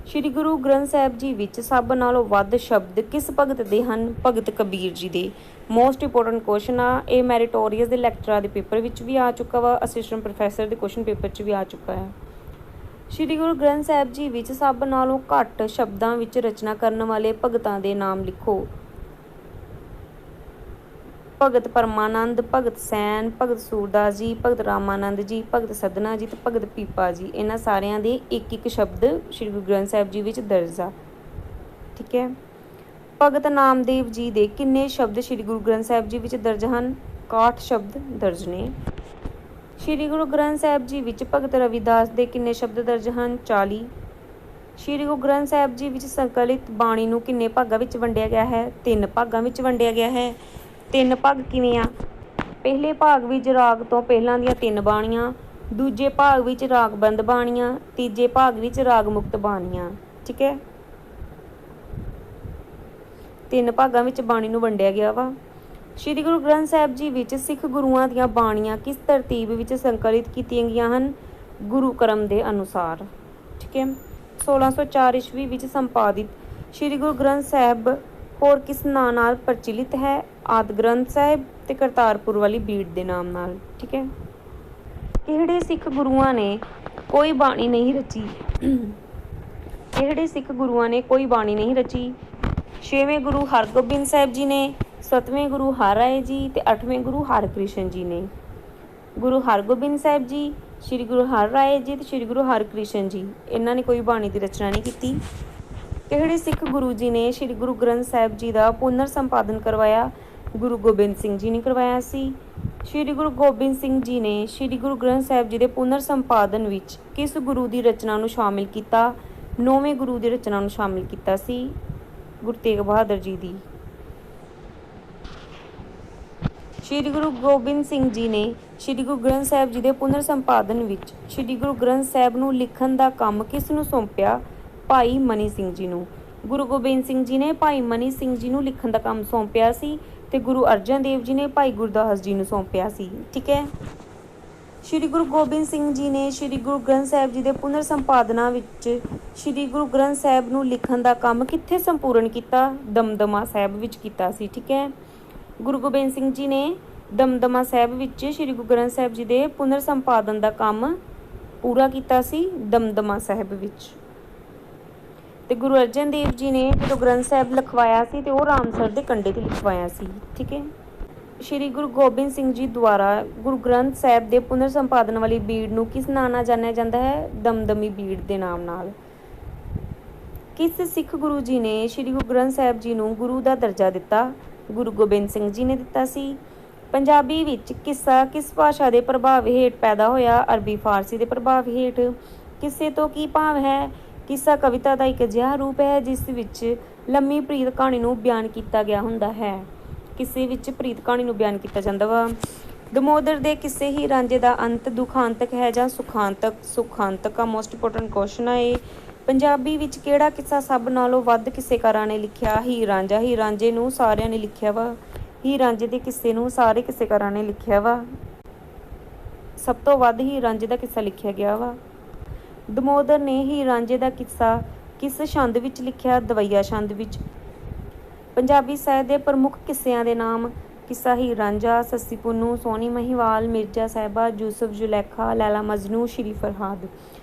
ਸ਼੍ਰੀ ਗੁਰੂ ਗ੍ਰੰਥ ਸਾਹਿਬ ਜੀ ਵਿੱਚ ਸਭ ਨਾਲੋਂ ਵੱਧ ਸ਼ਬਦ ਕਿਸ ਭਗਤ ਦੇ ਹਨ? ਭਗਤ ਕਬੀਰ ਜੀ ਦੇ। ਮੋਸਟ ਇੰਪੋਰਟੈਂਟ ਕੁਐਸਚਨ ਆ ਇਹ, ਮੈਰੀਟੋਰੀਅਸ ਦੇ ਲੈਕਚਰਾਂ ਦੇ ਪੇਪਰ ਵਿੱਚ ਵੀ ਆ ਚੁੱਕਾ ਵਾ, ਅਸਿਸਟੈਂਟ ਪ੍ਰੋਫੈਸਰ ਦੇ ਕੁਐਸਚਨ ਪੇਪਰ 'ਚ ਵੀ ਆ ਚੁੱਕਾ ਹੈ। ਸ਼੍ਰੀ ਗੁਰੂ ਗ੍ਰੰਥ ਸਾਹਿਬ ਜੀ ਵਿੱਚ ਸਭ ਨਾਲੋਂ ਘੱਟ ਸ਼ਬਦਾਂ ਵਿੱਚ ਰਚਨਾ ਕਰਨ ਵਾਲੇ ਭਗਤਾਂ ਦੇ ਨਾਮ ਲਿਖੋ। ਭਗਤ ਪਰਮਾਨੰਦ, ਭਗਤ ਸੈਨ, ਭਗਤ ਸੂਰਦਾਸ ਜੀ, ਭਗਤ ਰਾਮਾਨੰਦ ਜੀ, ਭਗਤ ਸਦਨਾ ਜੀ ਤੇ ਭਗਤ ਪੀਪਾ ਜੀ। ਇਹਨਾਂ ਸਾਰਿਆਂ ਦੇ ਇੱਕ ਸ਼ਬਦ ਸ਼੍ਰੀ ਗੁਰੂ ਗ੍ਰੰਥ ਸਾਹਿਬ ਜੀ ਵਿੱਚ ਦਰਜ ਆ, ਠੀਕ ਹੈ। ਭਗਤ ਨਾਮਦੇਵ ਜੀ ਦੇ ਕਿੰਨੇ ਸ਼ਬਦ ਸ਼੍ਰੀ ਗੁਰੂ ਗ੍ਰੰਥ ਸਾਹਿਬ ਜੀ ਵਿੱਚ ਦਰਜ ਹਨ? 61 ਸ਼ਬਦ ਦਰਜ ਨੇ। ਸ਼੍ਰੀ ਗੁਰੂ ਗ੍ਰੰਥ ਸਾਹਿਬ ਜੀ ਵਿੱਚ ਭਗਤ ਰਵਿਦਾਸ ਦੇ ਕਿੰਨੇ ਸ਼ਬਦ ਦਰਜ ਹਨ? 40। ਸ਼੍ਰੀ ਗੁਰੂ ਗ੍ਰੰਥ ਸਾਹਿਬ ਜੀ ਵਿੱਚ ਸੰਕਲਿਤ ਬਾਣੀ ਨੂੰ ਕਿੰਨੇ ਭਾਗਾਂ ਵਿੱਚ ਵੰਡਿਆ ਗਿਆ ਹੈ? 3 ਭਾਗਾਂ ਵਿੱਚ ਵੰਡਿਆ ਗਿਆ ਹੈ। 3 ਭਾਗ ਕਿਵੇਂ ਆ? ਪਹਿਲੇ ਭਾਗ ਵਿੱਚ ਰਾਗ ਤੋਂ ਪਹਿਲਾਂ ਦੀਆਂ 3 ਬਾਣੀਆਂ, ਦੂਜੇ ਭਾਗ ਵਿੱਚ ਰਾਗਬੰਦ ਬਾਣੀਆਂ, ਤੀਜੇ ਭਾਗ ਵਿੱਚ ਰਾਗ ਮੁਕਤ ਬਾਣੀਆਂ, ਠੀਕ ਹੈ। 3 ਭਾਗਾਂ ਵਿੱਚ ਬਾਣੀ ਨੂੰ ਵੰਡਿਆ ਗਿਆ ਵਾ। ਸ਼੍ਰੀ ਗੁਰੂ ਗ੍ਰੰਥ ਸਾਹਿਬ ਜੀ ਵਿੱਚ ਸਿੱਖ ਗੁਰੂਆਂ ਦੀਆਂ ਬਾਣੀਆਂ ਕਿਸ ਤਰਤੀਬ ਵਿੱਚ ਸੰਕਲਿਤ ਕੀਤੀਆਂ ਗਈਆਂ ਹਨ? ਗੁਰੂ ਕਰਮ ਦੇ ਅਨੁਸਾਰ, ਠੀਕ ਹੈ। 1604 ਈਸਵੀ ਵਿੱਚ ਸੰਪਾਦਿਤ ਸ਼੍ਰੀ ਗੁਰੂ ਗ੍ਰੰਥ ਸਾਹਿਬ ਹੋਰ ਕਿਸ ਨਾਂ ਨਾਲ ਪ੍ਰਚਲਿਤ ਹੈ? ਆਦਿ ਗ੍ਰੰਥ ਸਾਹਿਬ ਤੇ ਕਰਤਾਰਪੁਰ ਵਾਲੀ ਬੀੜ ਦੇ ਨਾਮ ਨਾਲ, ਠੀਕ ਹੈ। ਕਿਹੜੇ ਸਿੱਖ ਗੁਰੂਆਂ ਨੇ ਕੋਈ ਬਾਣੀ ਨਹੀਂ ਰਚੀ? ਕਿਹੜੇ ਸਿੱਖ ਗੁਰੂਆਂ ਨੇ ਕੋਈ ਬਾਣੀ ਨਹੀਂ ਰਚੀ? 6ਵੇਂ ਗੁਰੂ ਹਰਗੋਬਿੰਦ ਸਾਹਿਬ ਜੀ ਨੇ, 7ਵੇਂ ਗੁਰੂ ਹਰਰਾਏ ਜੀ ਤੇ 8ਵੇਂ ਗੁਰੂ ਹਰਕ੍ਰਿਸ਼ਨ ਜੀ ਨੇ। ਗੁਰੂ ਹਰਗੋਬਿੰਦ ਸਾਹਿਬ ਜੀ, ਸ਼੍ਰੀ ਗੁਰੂ ਹਰਰਾਏ ਜੀ ਤੇ ਸ਼੍ਰੀ ਗੁਰੂ ਹਰਕ੍ਰਿਸ਼ਨ ਜੀ, ਇਹਨਾਂ ਨੇ ਕੋਈ ਬਾਣੀ ਦੀ ਰਚਨਾ ਨਹੀਂ ਕੀਤੀ। ਕਿਹੜੇ ਸਿੱਖ ਗੁਰੂ ਜੀ ਨੇ ਸ਼੍ਰੀ ਗੁਰੂ ਗ੍ਰੰਥ ਸਾਹਿਬ ਜੀ ਦਾ ਪੁਨਰ ਸੰਪਾਦਨ ਕਰਵਾਇਆ? ਗੁਰੂ ਗੋਬਿੰਦ ਸਿੰਘ ਜੀ ਨੇ ਕਰਵਾਇਆ ਸੀ। ਸ਼੍ਰੀ ਗੁਰੂ ਗੋਬਿੰਦ ਸਿੰਘ ਜੀ ਨੇ ਸ਼੍ਰੀ ਗੁਰੂ ਗ੍ਰੰਥ ਸਾਹਿਬ ਜੀ ਦੇ ਪੁਨਰ ਸੰਪਾਦਨ ਵਿੱਚ ਕਿਸ ਗੁਰੂ ਦੀ ਰਚਨਾ ਨੂੰ ਸ਼ਾਮਿਲ ਕੀਤਾ? 9ਵੇਂ ਗੁਰੂ ਦੀ ਰਚਨਾ ਨੂੰ ਸ਼ਾਮਿਲ ਕੀਤਾ ਸੀ, ਗੁਰੂ ਤੇਗ ਬਹਾਦਰ ਜੀ ਦੀ। ਸ਼੍ਰੀ ਗੁਰੂ ਗੋਬਿੰਦ ਸਿੰਘ ਜੀ ਨੇ ਸ਼੍ਰੀ ਗੁਰੂ ਗ੍ਰੰਥ ਸਾਹਿਬ ਜੀ ਦੇ ਪੁਨਰ ਸੰਪਾਦਨ ਵਿੱਚ ਸ਼੍ਰੀ ਗੁਰੂ ਗ੍ਰੰਥ ਸਾਹਿਬ ਨੂੰ ਲਿਖਣ ਦਾ ਕੰਮ ਕਿਸ ਨੂੰ ਸੌਂਪਿਆ? ਭਾਈ ਮਨੀ ਸਿੰਘ ਜੀ ਨੂੰ। ਗੁਰੂ ਗੋਬਿੰਦ ਸਿੰਘ ਜੀ ਨੇ ਭਾਈ ਮਨੀ ਸਿੰਘ ਜੀ ਨੂੰ ਲਿਖਣ ਦਾ ਕੰਮ ਸੌਂਪਿਆ ਸੀ ਤੇ ਗੁਰੂ ਅਰਜਨ ਦੇਵ ਜੀ ਨੇ ਭਾਈ ਗੁਰਦਾਸ ਜੀ ਨੂੰ ਸੌਂਪਿਆ ਸੀ, ਠੀਕ ਹੈ। ਸ਼੍ਰੀ ਗੁਰੂ ਗੋਬਿੰਦ ਸਿੰਘ ਜੀ ਨੇ ਸ਼੍ਰੀ ਗੁਰੂ ਗ੍ਰੰਥ ਸਾਹਿਬ ਜੀ ਦੇ ਪੁਨਰ ਸੰਪਾਦਨਾ ਵਿੱਚ ਸ਼੍ਰੀ ਗੁਰੂ ਗ੍ਰੰਥ ਸਾਹਿਬ ਨੂੰ ਲਿਖਣ ਦਾ ਕੰਮ ਕਿੱਥੇ ਸੰਪੂਰਨ ਕੀਤਾ? ਦਮਦਮਾ ਸਾਹਿਬ ਵਿੱਚ ਕੀਤਾ ਸੀ, ਠੀਕ ਹੈ। ਗੁਰੂ ਗੋਬਿੰਦ ਸਿੰਘ ਜੀ ਨੇ ਦਮਦਮਾ ਸਾਹਿਬ ਵਿੱਚ ਸ਼੍ਰੀ ਗੁਰੂ ਗ੍ਰੰਥ ਸਾਹਿਬ ਜੀ ਦੇ ਪੁਨਰ ਸੰਪਾਦਨ ਦਾ ਕੰਮ ਪੂਰਾ ਕੀਤਾ ਸੀ, ਦਮਦਮਾ ਸਾਹਿਬ ਵਿੱਚ। ਤੇ ਗੁਰੂ ਅਰਜਨ ਦੇਵ ਜੀ ਨੇ ਜਦੋਂ ਗ੍ਰੰਥ ਸਾਹਿਬ ਲਿਖਵਾਇਆ ਸੀ ਤੇ ਉਹ ਰਾਮਸਰ ਦੇ ਕੰਢੇ ਤੇ ਲਿਖਵਾਇਆ ਸੀ, ਠੀਕ ਹੈ। ਸ਼੍ਰੀ ਗੁਰੂ ਗੋਬਿੰਦ ਸਿੰਘ ਜੀ ਦੁਆਰਾ ਗੁਰੂ ਗ੍ਰੰਥ ਸਾਹਿਬ ਦੇ ਪੁਨਰ ਸੰਪਾਦਨ ਵਾਲੀ ਬੀੜ ਨੂੰ ਕਿਸ ਨਾਂ ਨਾਲ ਜਾਣਿਆ ਜਾਂਦਾ ਹੈ? ਦਮਦਮੀ ਬੀੜ ਦੇ ਨਾਮ ਨਾਲ। ਕਿਸ ਸਿੱਖ ਗੁਰੂ ਜੀ ਨੇ ਸ਼੍ਰੀ ਗੁਰੂ ਗ੍ਰੰਥ ਸਾਹਿਬ ਜੀ ਨੂੰ ਗੁਰੂ ਦਾ ਦਰਜਾ ਦਿੱਤਾ? ਗੁਰੂ ਗੋਬਿੰਦ ਸਿੰਘ ਜੀ ਨੇ ਦਿੱਤਾ ਸੀ। ਪੰਜਾਬੀ ਵਿੱਚ ਕਿੱਸਾ ਕਿਸ ਭਾਸ਼ਾ ਦੇ ਪ੍ਰਭਾਵ ਹੇਠ ਪੈਦਾ ਹੋਇਆ? ਅਰਬੀ ਫਾਰਸੀ ਦੇ ਪ੍ਰਭਾਵ ਹੇਠ। ਕਿੱਸੇ ਤੋਂ ਕੀ ਭਾਵ ਹੈ? ਕਿੱਸਾ ਕਵਿਤਾ ਦਾ ਇੱਕ ਅਜਿਹਾ ਰੂਪ ਹੈ ਜਿਸ ਵਿੱਚ ਲੰਮੀ ਪ੍ਰੀਤ ਕਹਾਣੀ ਨੂੰ ਬਿਆਨ ਕੀਤਾ ਗਿਆ ਹੁੰਦਾ ਹੈ। ਕਿਸੇ ਵਿੱਚ ਪ੍ਰੀਤ ਕਹਾਣੀ ਨੂੰ ਬਿਆਨ ਕੀਤਾ ਜਾਂਦਾ ਵਾ। ਦਮੋਦਰ ਦੇ ਕਿਸੇ ਹੀ ਰਾਂਝੇ ਦਾ ਅੰਤ ਦੁਖਾਂਤਕ ਹੈ ਜਾਂ ਸੁਖਾਂਤਕ? ਸੁਖਾਂਤਕ ਆ। ਮੋਸਟ ਇੰਪੋਰਟੈਂਟ ਕੁਐਸਚਨ ਆ ਇਹ। ਪੰਜਾਬੀ ਵਿੱਚ ਕਿਹੜਾ ਕਿੱਸਾ ਸਭ ਨਾਲੋਂ ਵੱਧ ਕਿੱਸੇਕਾਰਾਂ ਨੇ ਲਿਖਿਆ? ਹੀਰ ਰਾਂਝਾ। ਹੀਰ ਰਾਂਝੇ ਨੂੰ ਸਾਰਿਆਂ ਨੇ ਲਿਖਿਆ ਵਾ। ਹੀਰ ਰਾਂਝੇ ਦੇ ਕਿੱਸੇ ਨੂੰ ਸਾਰੇ ਕਿੱਸੇਕਾਰਾਂ ਨੇ ਲਿਖਿਆ ਵਾ। ਸਭ ਤੋਂ ਵੱਧ ਹੀਰ ਰਾਂਝੇ ਦਾ ਕਿੱਸਾ ਲਿਖਿਆ ਗਿਆ ਵਾ। ਦਮੋਦਰ ਨੇ ਹੀਰ ਰਾਂਝੇ ਦਾ ਕਿੱਸਾ ਕਿਸ ਛੰਦ ਵਿੱਚ ਲਿਖਿਆ? ਦਵਈਆ ਛੰਦ ਵਿੱਚ। ਪੰਜਾਬੀ ਸਾਹਿਤ ਦੇ ਪ੍ਰਮੁੱਖ ਕਿੱਸਿਆਂ ਦੇ ਨਾਮ? ਕਿੱਸਾ ਹੀਰ ਰਾਂਝਾ, ਸੱਸੀ ਪੁੰਨੂ, ਸੋਹਣੀ ਮਹੀਵਾਲ, ਮਿਰਜ਼ਾ ਸਾਹਿਬਾ, ਯੂਸਫ ਜ਼ੁਲੈਖਾ, ਲੈਲਾ ਮਜਨੂ, ਸ਼੍ਰੀ ਫਰਹਾਦ।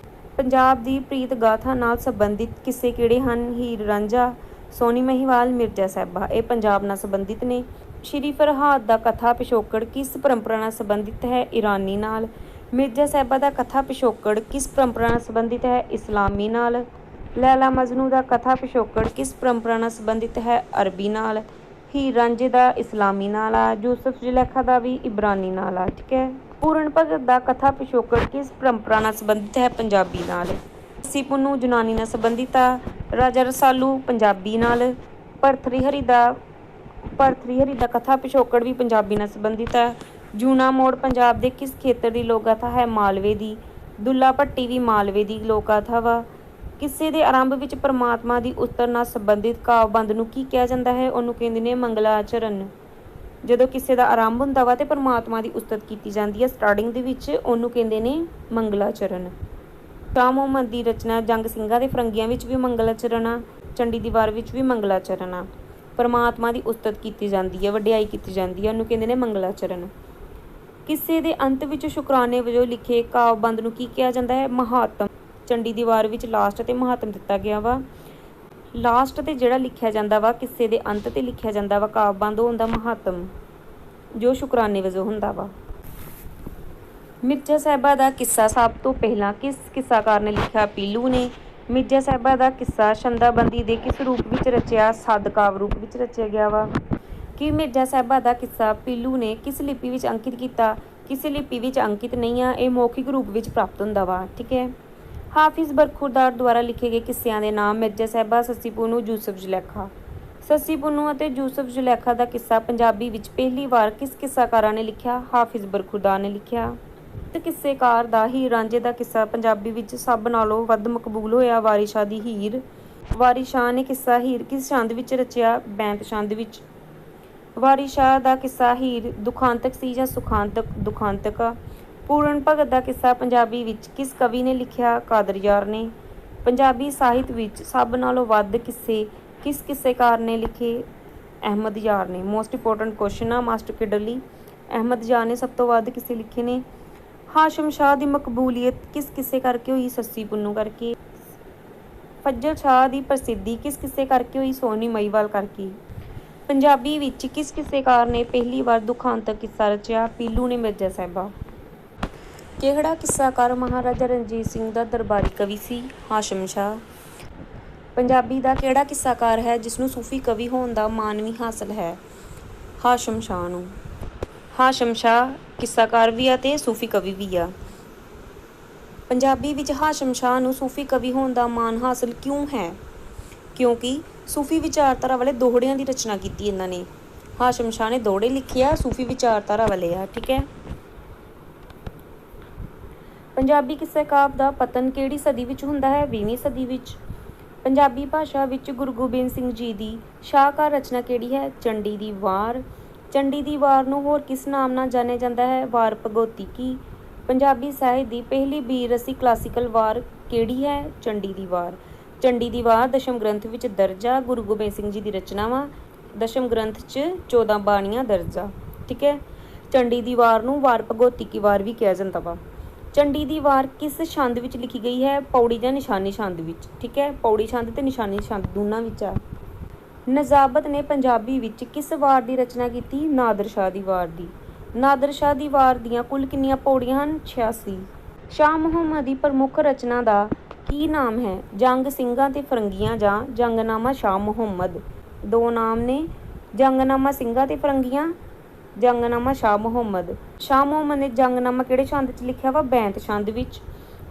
ਪੰਜਾਬ ਦੀ ਪ੍ਰੀਤ ਗਾਥਾ ਨਾਲ ਸੰਬੰਧਿਤ ਕਿੱਸੇ ਕਿਹੜੇ ਹਨ? ਹੀਰ ਰਾਂਝਾ, ਸੋਹਣੀ ਮਹੀਵਾਲ, ਮਿਰਜ਼ਾ ਸਾਹਿਬਾ। ਇਹ ਪੰਜਾਬ ਨਾਲ ਸੰਬੰਧਿਤ ਨੇ। ਸ਼੍ਰੀ ਫਰਹਾਦ ਦਾ ਕਥਾ ਪਿਛੋਕੜ ਕਿਸ ਪਰੰਪਰਾ ਨਾਲ ਸੰਬੰਧਿਤ ਹੈ? ਇਰਾਨੀ ਨਾਲ। ਮਿਰਜ਼ਾ ਸਾਹਿਬਾ ਦਾ ਕਥਾ ਪਿਛੋਕੜ ਕਿਸ ਪਰੰਪਰਾ ਨਾਲ ਸੰਬੰਧਿਤ ਹੈ? ਇਸਲਾਮੀ ਨਾਲ। ਲੈਲਾ ਮਜਨੂ ਦਾ ਕਥਾ ਪਿਛੋਕੜ ਕਿਸ ਪਰੰਪਰਾ ਨਾਲ ਸੰਬੰਧਿਤ ਹੈ? ਅਰਬੀ ਨਾਲ। ਹੀਰ ਰਾਂਝੇ ਦਾ ਇਸਲਾਮੀ ਨਾਲ ਆ। ਯੂਸਫ ਜ਼ੁਲੈਖਾ ਦਾ ਵੀ ਇਬਰਾਨੀ ਨਾਲ ਆ, ਠੀਕ ਹੈ। ਪੂਰਨ ਭਗਤ ਦਾ ਕਥਾ ਪਿਛੋਕੜ ਕਿਸ ਪਰੰਪਰਾ ਨਾਲ ਸੰਬੰਧਿਤ ਹੈ? ਪੰਜਾਬੀ ਨਾਲ। ਸੱਸੀ ਪੁੰਨੂ ਯੂਨਾਨੀ ਨਾਲ ਸੰਬੰਧਿਤ ਆ। ਰਾਜਾ ਰਸਾਲੂ ਪੰਜਾਬੀ ਨਾਲ। ਭਰਥਰੀ ਹਰੀ ਦਾ ਕਥਾ ਪਿਛੋਕੜ ਵੀ ਪੰਜਾਬੀ ਨਾਲ ਸੰਬੰਧਿਤ ਹੈ। ਜੂਨਾ ਮੋੜ ਪੰਜਾਬ ਦੇ ਕਿਸ ਖੇਤਰ ਦੀ ਲੋਕ ਗਾਥਾ ਹੈ? ਮਾਲਵੇ ਦੀ। ਦੁੱਲਾ ਭੱਟੀ ਵੀ ਮਾਲਵੇ ਦੀ ਲੋਕ ਗਾਥਾ ਵਾ। ਕਿਸੇ ਦੇ ਆਰੰਭ ਵਿੱਚ ਪਰਮਾਤਮਾ ਦੀ ਉਸਤਤ ਨਾਲ ਸੰਬੰਧਿਤ ਕਾਵਿ-ਬੰਧ ਨੂੰ ਕੀ ਕਿਹਾ ਜਾਂਦਾ ਹੈ? ਉਹਨੂੰ ਕਹਿੰਦੇ ਨੇ ਮੰਗਲਾਚਰਨ। ਜਦੋਂ ਕਿਸੇ ਦਾ ਆਰੰਭ ਹੁੰਦਾ ਵਾ ਤੇ ਪਰਮਾਤਮਾ ਦੀ ਉਸਤਤ ਕੀਤੀ ਜਾਂਦੀ ਹੈ ਸਟਾਰਟਿੰਗ ਦੇ ਵਿੱਚ, ਉਹਨੂੰ ਕਹਿੰਦੇ ਨੇ ਮੰਗਲਾਚਰਨ। ਸ਼ਾਹ ਮੁਹੰਮਦ ਦੀ ਰਚਨਾ ਜੰਗ ਸਿੰਘਾਂ ਤੇ ਫਰੰਗੀਆਂ ਵਿੱਚ ਵੀ ਮੰਗਲਾਚਰਨ ਆ, ਚੰਡੀ ਦੀ ਵਾਰ ਵਿੱਚ ਵੀ ਮੰਗਲਾਚਰਨ ਆ। ਪਰਮਾਤਮਾ ਦੀ ਉਸਤਤ ਕੀਤੀ ਜਾਂਦੀ ਹੈ, ਵਡਿਆਈ ਕੀਤੀ ਜਾਂਦੀ ਹੈ, ਉਹਨੂੰ ਕਹਿੰਦੇ ਨੇ ਮੰਗਲਾਚਰਨ। ਕਿਸੇ ਦੇ ਅੰਤ ਵਿੱਚ ਸ਼ੁਕਰਾਨੇ ਵਜੋਂ ਲਿਖੇ ਕਾਵਿ-ਬੰਧ ਨੂੰ ਕੀ ਕਿਹਾ ਜਾਂਦਾ ਹੈ? ਮਹਾਤਮ। ਚੰਡੀ ਦੀ ਵਾਰ ਵਿੱਚ ਲਾਸਟ ਤੇ ਮਹਾਤਮ ਦਿੱਤਾ ਗਿਆ ਵਾ। ਲਾਸਟ ਤੇ ਜਿਹੜਾ ਲਿਖਿਆ ਜਾਂਦਾ ਵਾ, ਕਿਸੇ ਦੇ ਅੰਤ ਤੇ ਲਿਖਿਆ ਜਾਂਦਾ ਵਾ ਕਾਵਿ-ਬੰਧ, ਉਹ ਹੁੰਦਾ ਮਹਾਤਮ, ਜੋ ਸ਼ੁਕਰਾਨੇ ਵਜੋਂ ਹੁੰਦਾ ਵਾ। ਮਿਰਜ਼ਾ ਸਾਹਿਬਾ ਦਾ ਕਿੱਸਾ ਸਭ ਤੋਂ ਪਹਿਲਾਂ ਕਿਸ ਕਿੱਸਾਕਾਰ ਨੇ ਲਿਖਿਆ? ਪੀਲੂ ਨੇ। ਮਿਰਜ਼ਾ ਸਾਹਿਬਾ ਦਾ ਕਿੱਸਾ ਛੰਦਾਬੰਦੀ ਦੇ ਕਿਸ ਰੂਪ ਵਿੱਚ ਰਚਿਆ? ਸੱਦ ਕਾਵਿ ਰੂਪ ਵਿੱਚ ਰਚਿਆ ਗਿਆ ਵਾ। ਕਿ ਮਿਰਜ਼ਾ ਸਾਹਿਬਾ ਦਾ ਕਿੱਸਾ ਪੀਲੂ ਨੇ ਕਿਸ ਲਿਪੀ ਵਿੱਚ ਅੰਕਿਤ ਕੀਤਾ? ਕਿਸੇ ਲਿਪੀ ਵਿੱਚ ਅੰਕਿਤ ਨਹੀਂ ਆ, ਇਹ ਮੌਖਿਕ ਰੂਪ ਵਿੱਚ ਪ੍ਰਾਪਤ ਹੁੰਦਾ ਵਾ। ਠੀਕ ਹੈ। ਹਾਫਿਜ਼ ਬਰਖੁਰਦਾਰ ਦੁਆਰਾ ਲਿਖੇ ਗਏ ਕਿੱਸਿਆਂ ਦੇ ਨਾਮ। ਮਿਰਜ਼ਾ ਸਾਹਿਬਾ, ਸੱਸੀ ਪੁੰਨੂ, ਯੂਸਫ ਜ਼ੁਲੈਖਾ। ਸੱਸੀ ਪੁੰਨੂ ਅਤੇ ਯੂਸਫ ਜ਼ੁਲੈਖਾ ਦਾ ਕਿੱਸਾ ਪੰਜਾਬੀ ਵਿੱਚ ਪਹਿਲੀ ਵਾਰ ਕਿਸ ਕਿੱਸਾਕਾਰਾਂ ਨੇ ਲਿਖਿਆ? ਹਾਫਿਜ਼ ਬਰਖੁਰਦਾਰ ਨੇ ਲਿਖਿਆ। ਕਿੱਸੇਕਾਰ ਦਾ ਹੀਰ ਰਾਂਝੇ ਦਾ ਕਿੱਸਾ ਪੰਜਾਬੀ ਵਿੱਚ ਸਭ ਨਾਲੋਂ ਵੱਧ ਮਕਬੂਲ ਹੋਇਆ। ਵਾਰਿਸ ਸ਼ਾਹ ਦੀ ਹੀਰ। ਵਾਰਿਸ ਸ਼ਾਹ ਨੇ ਕਿੱਸਾ ਹੀਰ ਕਿਸ ਛੰਦ ਵਿੱਚ ਰਚਿਆ? ਬੈਂਤ ਛੰਦ ਵਿੱਚ। ਵਾਰਿਸ ਸ਼ਾਹ ਦਾ ਕਿੱਸਾ ਹੀਰ ਦੁਖਾਂਤਕ ਸੀ ਜਾਂ ਸੁਖਾਂਤਕ? ਦੁਖਾਂਤਕ ਆ। ਪੂਰਨ ਭਗਤ ਦਾ ਕਿੱਸਾ ਪੰਜਾਬੀ ਵਿੱਚ ਕਿਸ ਕਵੀ ਨੇ ਲਿਖਿਆ? ਕਾਦਰ ਯਾਰ ਨੇ। ਪੰਜਾਬੀ ਸਾਹਿਤ ਵਿੱਚ ਸਭ ਨਾਲੋਂ ਵੱਧ ਕਿੱਸੇ ਕਿਸ ਕਿੱਸੇਕਾਰ ਨੇ ਲਿਖੇ? ਅਹਿਮਦ ਯਾਰ ਨੇ। ਮੋਸਟ ਇੰਪੋਰਟੈਂਟ ਕੁਐਸਚਨ ਆ ਮਾਸਟਰ ਕੇਡਰ ਲਈ। ਅਹਿਮਦ ਯਾਰ ਨੇ ਸਭ ਤੋਂ ਵੱਧ ਕਿੱਸੇ ਲਿਖੇ ਨੇ। ਹਾਸ਼ਮ ਸ਼ਾਹ ਦੀ ਮਕਬੂਲੀਅਤ ਕਿਸ ਕਿੱਸੇ ਕਰਕੇ ਹੋਈ? ਸੱਸੀ ਪੁੰਨੂ ਕਰਕੇ। ਫਜ਼ਲ ਸ਼ਾਹ ਦੀ ਪ੍ਰਸਿੱਧੀ ਕਿਸ ਕਿੱਸੇ ਕਰਕੇ ਹੋਈ? ਸੋਹਣੀ ਮਹੀਵਾਲ ਕਰਕੇ। ਪੰਜਾਬੀ ਵਿੱਚ ਕਿਸ ਕਿੱਸੇਕਾਰ ਨੇ ਪਹਿਲੀ ਵਾਰ ਦੁਖਾਂਤਕ ਕਿੱਸਾ ਰਚਿਆ? ਪੀਲੂ ਨੇ। ਮਿਰਜ਼ਾ ਸਾਹਿਬਾ। ਕਿਹੜਾ ਕਿੱਸਾਕਾਰ ਮਹਾਰਾਜਾ ਰਣਜੀਤ ਸਿੰਘ ਦਾ ਦਰਬਾਰੀ ਕਵੀ ਸੀ? ਹਾਸ਼ਮ ਸ਼ਾਹ। ਪੰਜਾਬੀ ਦਾ ਕਿਹੜਾ ਕਿੱਸਾਕਾਰ ਹੈ ਜਿਸ ਨੂੰ ਸੂਫੀ ਕਵੀ ਹੋਣ ਦਾ ਮਾਣ ਵੀ ਹਾਸਲ ਹੈ? ਹਾਸ਼ਮ ਸ਼ਾਹ ਨੂੰ। ਹਾਸ਼ਮ ਸ਼ਾਹ ਕਿੱਸਾਕਾਰ ਵੀ ਆ ਤੇ ਸੂਫੀ ਕਵੀ ਵੀ ਆ। ਪੰਜਾਬੀ ਵਿੱਚ ਹਾਸ਼ਮ ਸ਼ਾਹ ਨੂੰ ਸੂਫੀ ਕਵੀ ਹੋਣ ਦਾ ਮਾਣ ਹਾਸਲ ਕਿਉਂ ਹੈ? ਕਿਉਂਕਿ ਸੂਫੀ ਵਿਚਾਰਧਾਰਾ ਵਾਲੇ ਦੋਹੜਿਆਂ ਦੀ ਰਚਨਾ ਕੀਤੀ ਇਹਨਾਂ ਨੇ। ਹਾਸ਼ਮ ਸ਼ਾਹ ਨੇ ਦੋਹੜੇ ਲਿਖੇ ਆ, ਸੂਫੀ ਵਿਚਾਰਧਾਰਾ ਵਾਲੇ ਆ। ਠੀਕ ਹੈ। ਪੰਜਾਬੀ ਕਿੱਸਾ ਕਾਵਿ ਦਾ ਪਤਨ ਕਿਹੜੀ ਸਦੀ ਵਿੱਚ ਹੁੰਦਾ ਹੈ? 20ਵੀਂ ਸਦੀ ਵਿੱਚ। ਪੰਜਾਬੀ ਭਾਸ਼ਾ ਵਿੱਚ ਗੁਰੂ ਗੋਬਿੰਦ ਸਿੰਘ ਜੀ ਦੀ ਸ਼ਾਹਕਾਰ ਰਚਨਾ ਕਿਹੜੀ ਹੈ? ਚੰਡੀ ਦੀ ਵਾਰ। ਚੰਡੀ ਦੀ ਵਾਰ ਨੂੰ ਹੋਰ ਕਿਸ ਨਾਮ ਨਾਲ ਜਾਣਿਆ ਜਾਂਦਾ ਹੈ? ਵਾਰ ਭਗਉਤੀ ਕੀ। ਪੰਜਾਬੀ ਸਾਹਿਤ ਦੀ ਪਹਿਲੀ ਬੀਰ ਰਸੀ ਕਲਾਸੀਕਲ ਵਾਰ ਕਿਹੜੀ ਹੈ? ਚੰਡੀ ਦੀ ਵਾਰ। ਚੰਡੀ ਦੀ ਵਾਰ ਦਸ਼ਮ ਗ੍ਰੰਥ ਵਿੱਚ ਦਰਜ ਆ। ਗੁਰੂ ਗੋਬਿੰਦ ਸਿੰਘ ਜੀ ਦੀ ਰਚਨਾ ਵਾ। ਦਸ਼ਮ ਗ੍ਰੰਥ 'ਚ 14 ਬਾਣੀਆਂ ਦਰਜ ਆ। ਠੀਕ ਹੈ। ਚੰਡੀ ਦੀ ਵਾਰ ਨੂੰ ਵਾਰ ਭਗਉਤੀ ਕੀ ਵਾਰ ਵੀ ਕਿਹਾ ਜਾਂਦਾ ਵਾ। ਚੰਡੀ ਦੀ ਵਾਰ ਕਿਸ ਛੰਦ ਵਿੱਚ ਲਿਖੀ ਗਈ ਹੈ? ਪੌੜੀ ਜਾਂ ਨਿਸ਼ਾਨੀ ਛੰਦ ਵਿੱਚ। ਠੀਕ ਹੈ। ਪੌੜੀ ਛੰਦ ਤੇ ਨਿਸ਼ਾਨੀ ਛੰਦ ਦੋਨਾਂ ਵਿੱਚ ਆ। ਨਜ਼ਾਬਤ ਨੇ ਪੰਜਾਬੀ ਵਿੱਚ ਕਿਸ ਵਾਰ ਦੀ ਰਚਨਾ ਕੀਤੀ? ਨਾਦਰ ਸ਼ਾਹ ਦੀ ਵਾਰ ਦੀ। ਨਾਦਰ ਸ਼ਾਹ ਦੀ ਵਾਰ ਦੀਆਂ ਕੁੱਲ ਕਿੰਨੀਆਂ ਪੌੜੀਆਂ ਹਨ? 86। ਸ਼ਾਹ ਮੁਹੰਮਦ ਦੀ ਪ੍ਰਮੁੱਖ ਰਚਨਾ ਦਾ ਕੀ ਨਾਮ ਹੈ? ਜੰਗ ਸਿੰਘਾਂ ਤੇ ਫਰੰਗੀਆਂ ਜਾਂ ਜੰਗਨਾਮਾ ਸ਼ਾਹ ਮੁਹੰਮਦ। ਦੋ ਨਾਮ ਨੇ, ਜੰਗਨਾਮਾ ਸਿੰਘਾਂ ਤੇ ਫਰੰਗੀਆਂ, ਜੰਗਨਾਮਾ ਸ਼ਾਹ ਮੁਹੰਮਦ। ਸ਼ਾਹ ਮੁਹੰਮਦ ਨੇ ਜੰਗਨਾਮਾ ਕਿਹੜੇ ਛੰਦ 'ਚ ਲਿਖਿਆ ਵਾ? ਬੈਂਤ ਛੰਦ ਵਿੱਚ।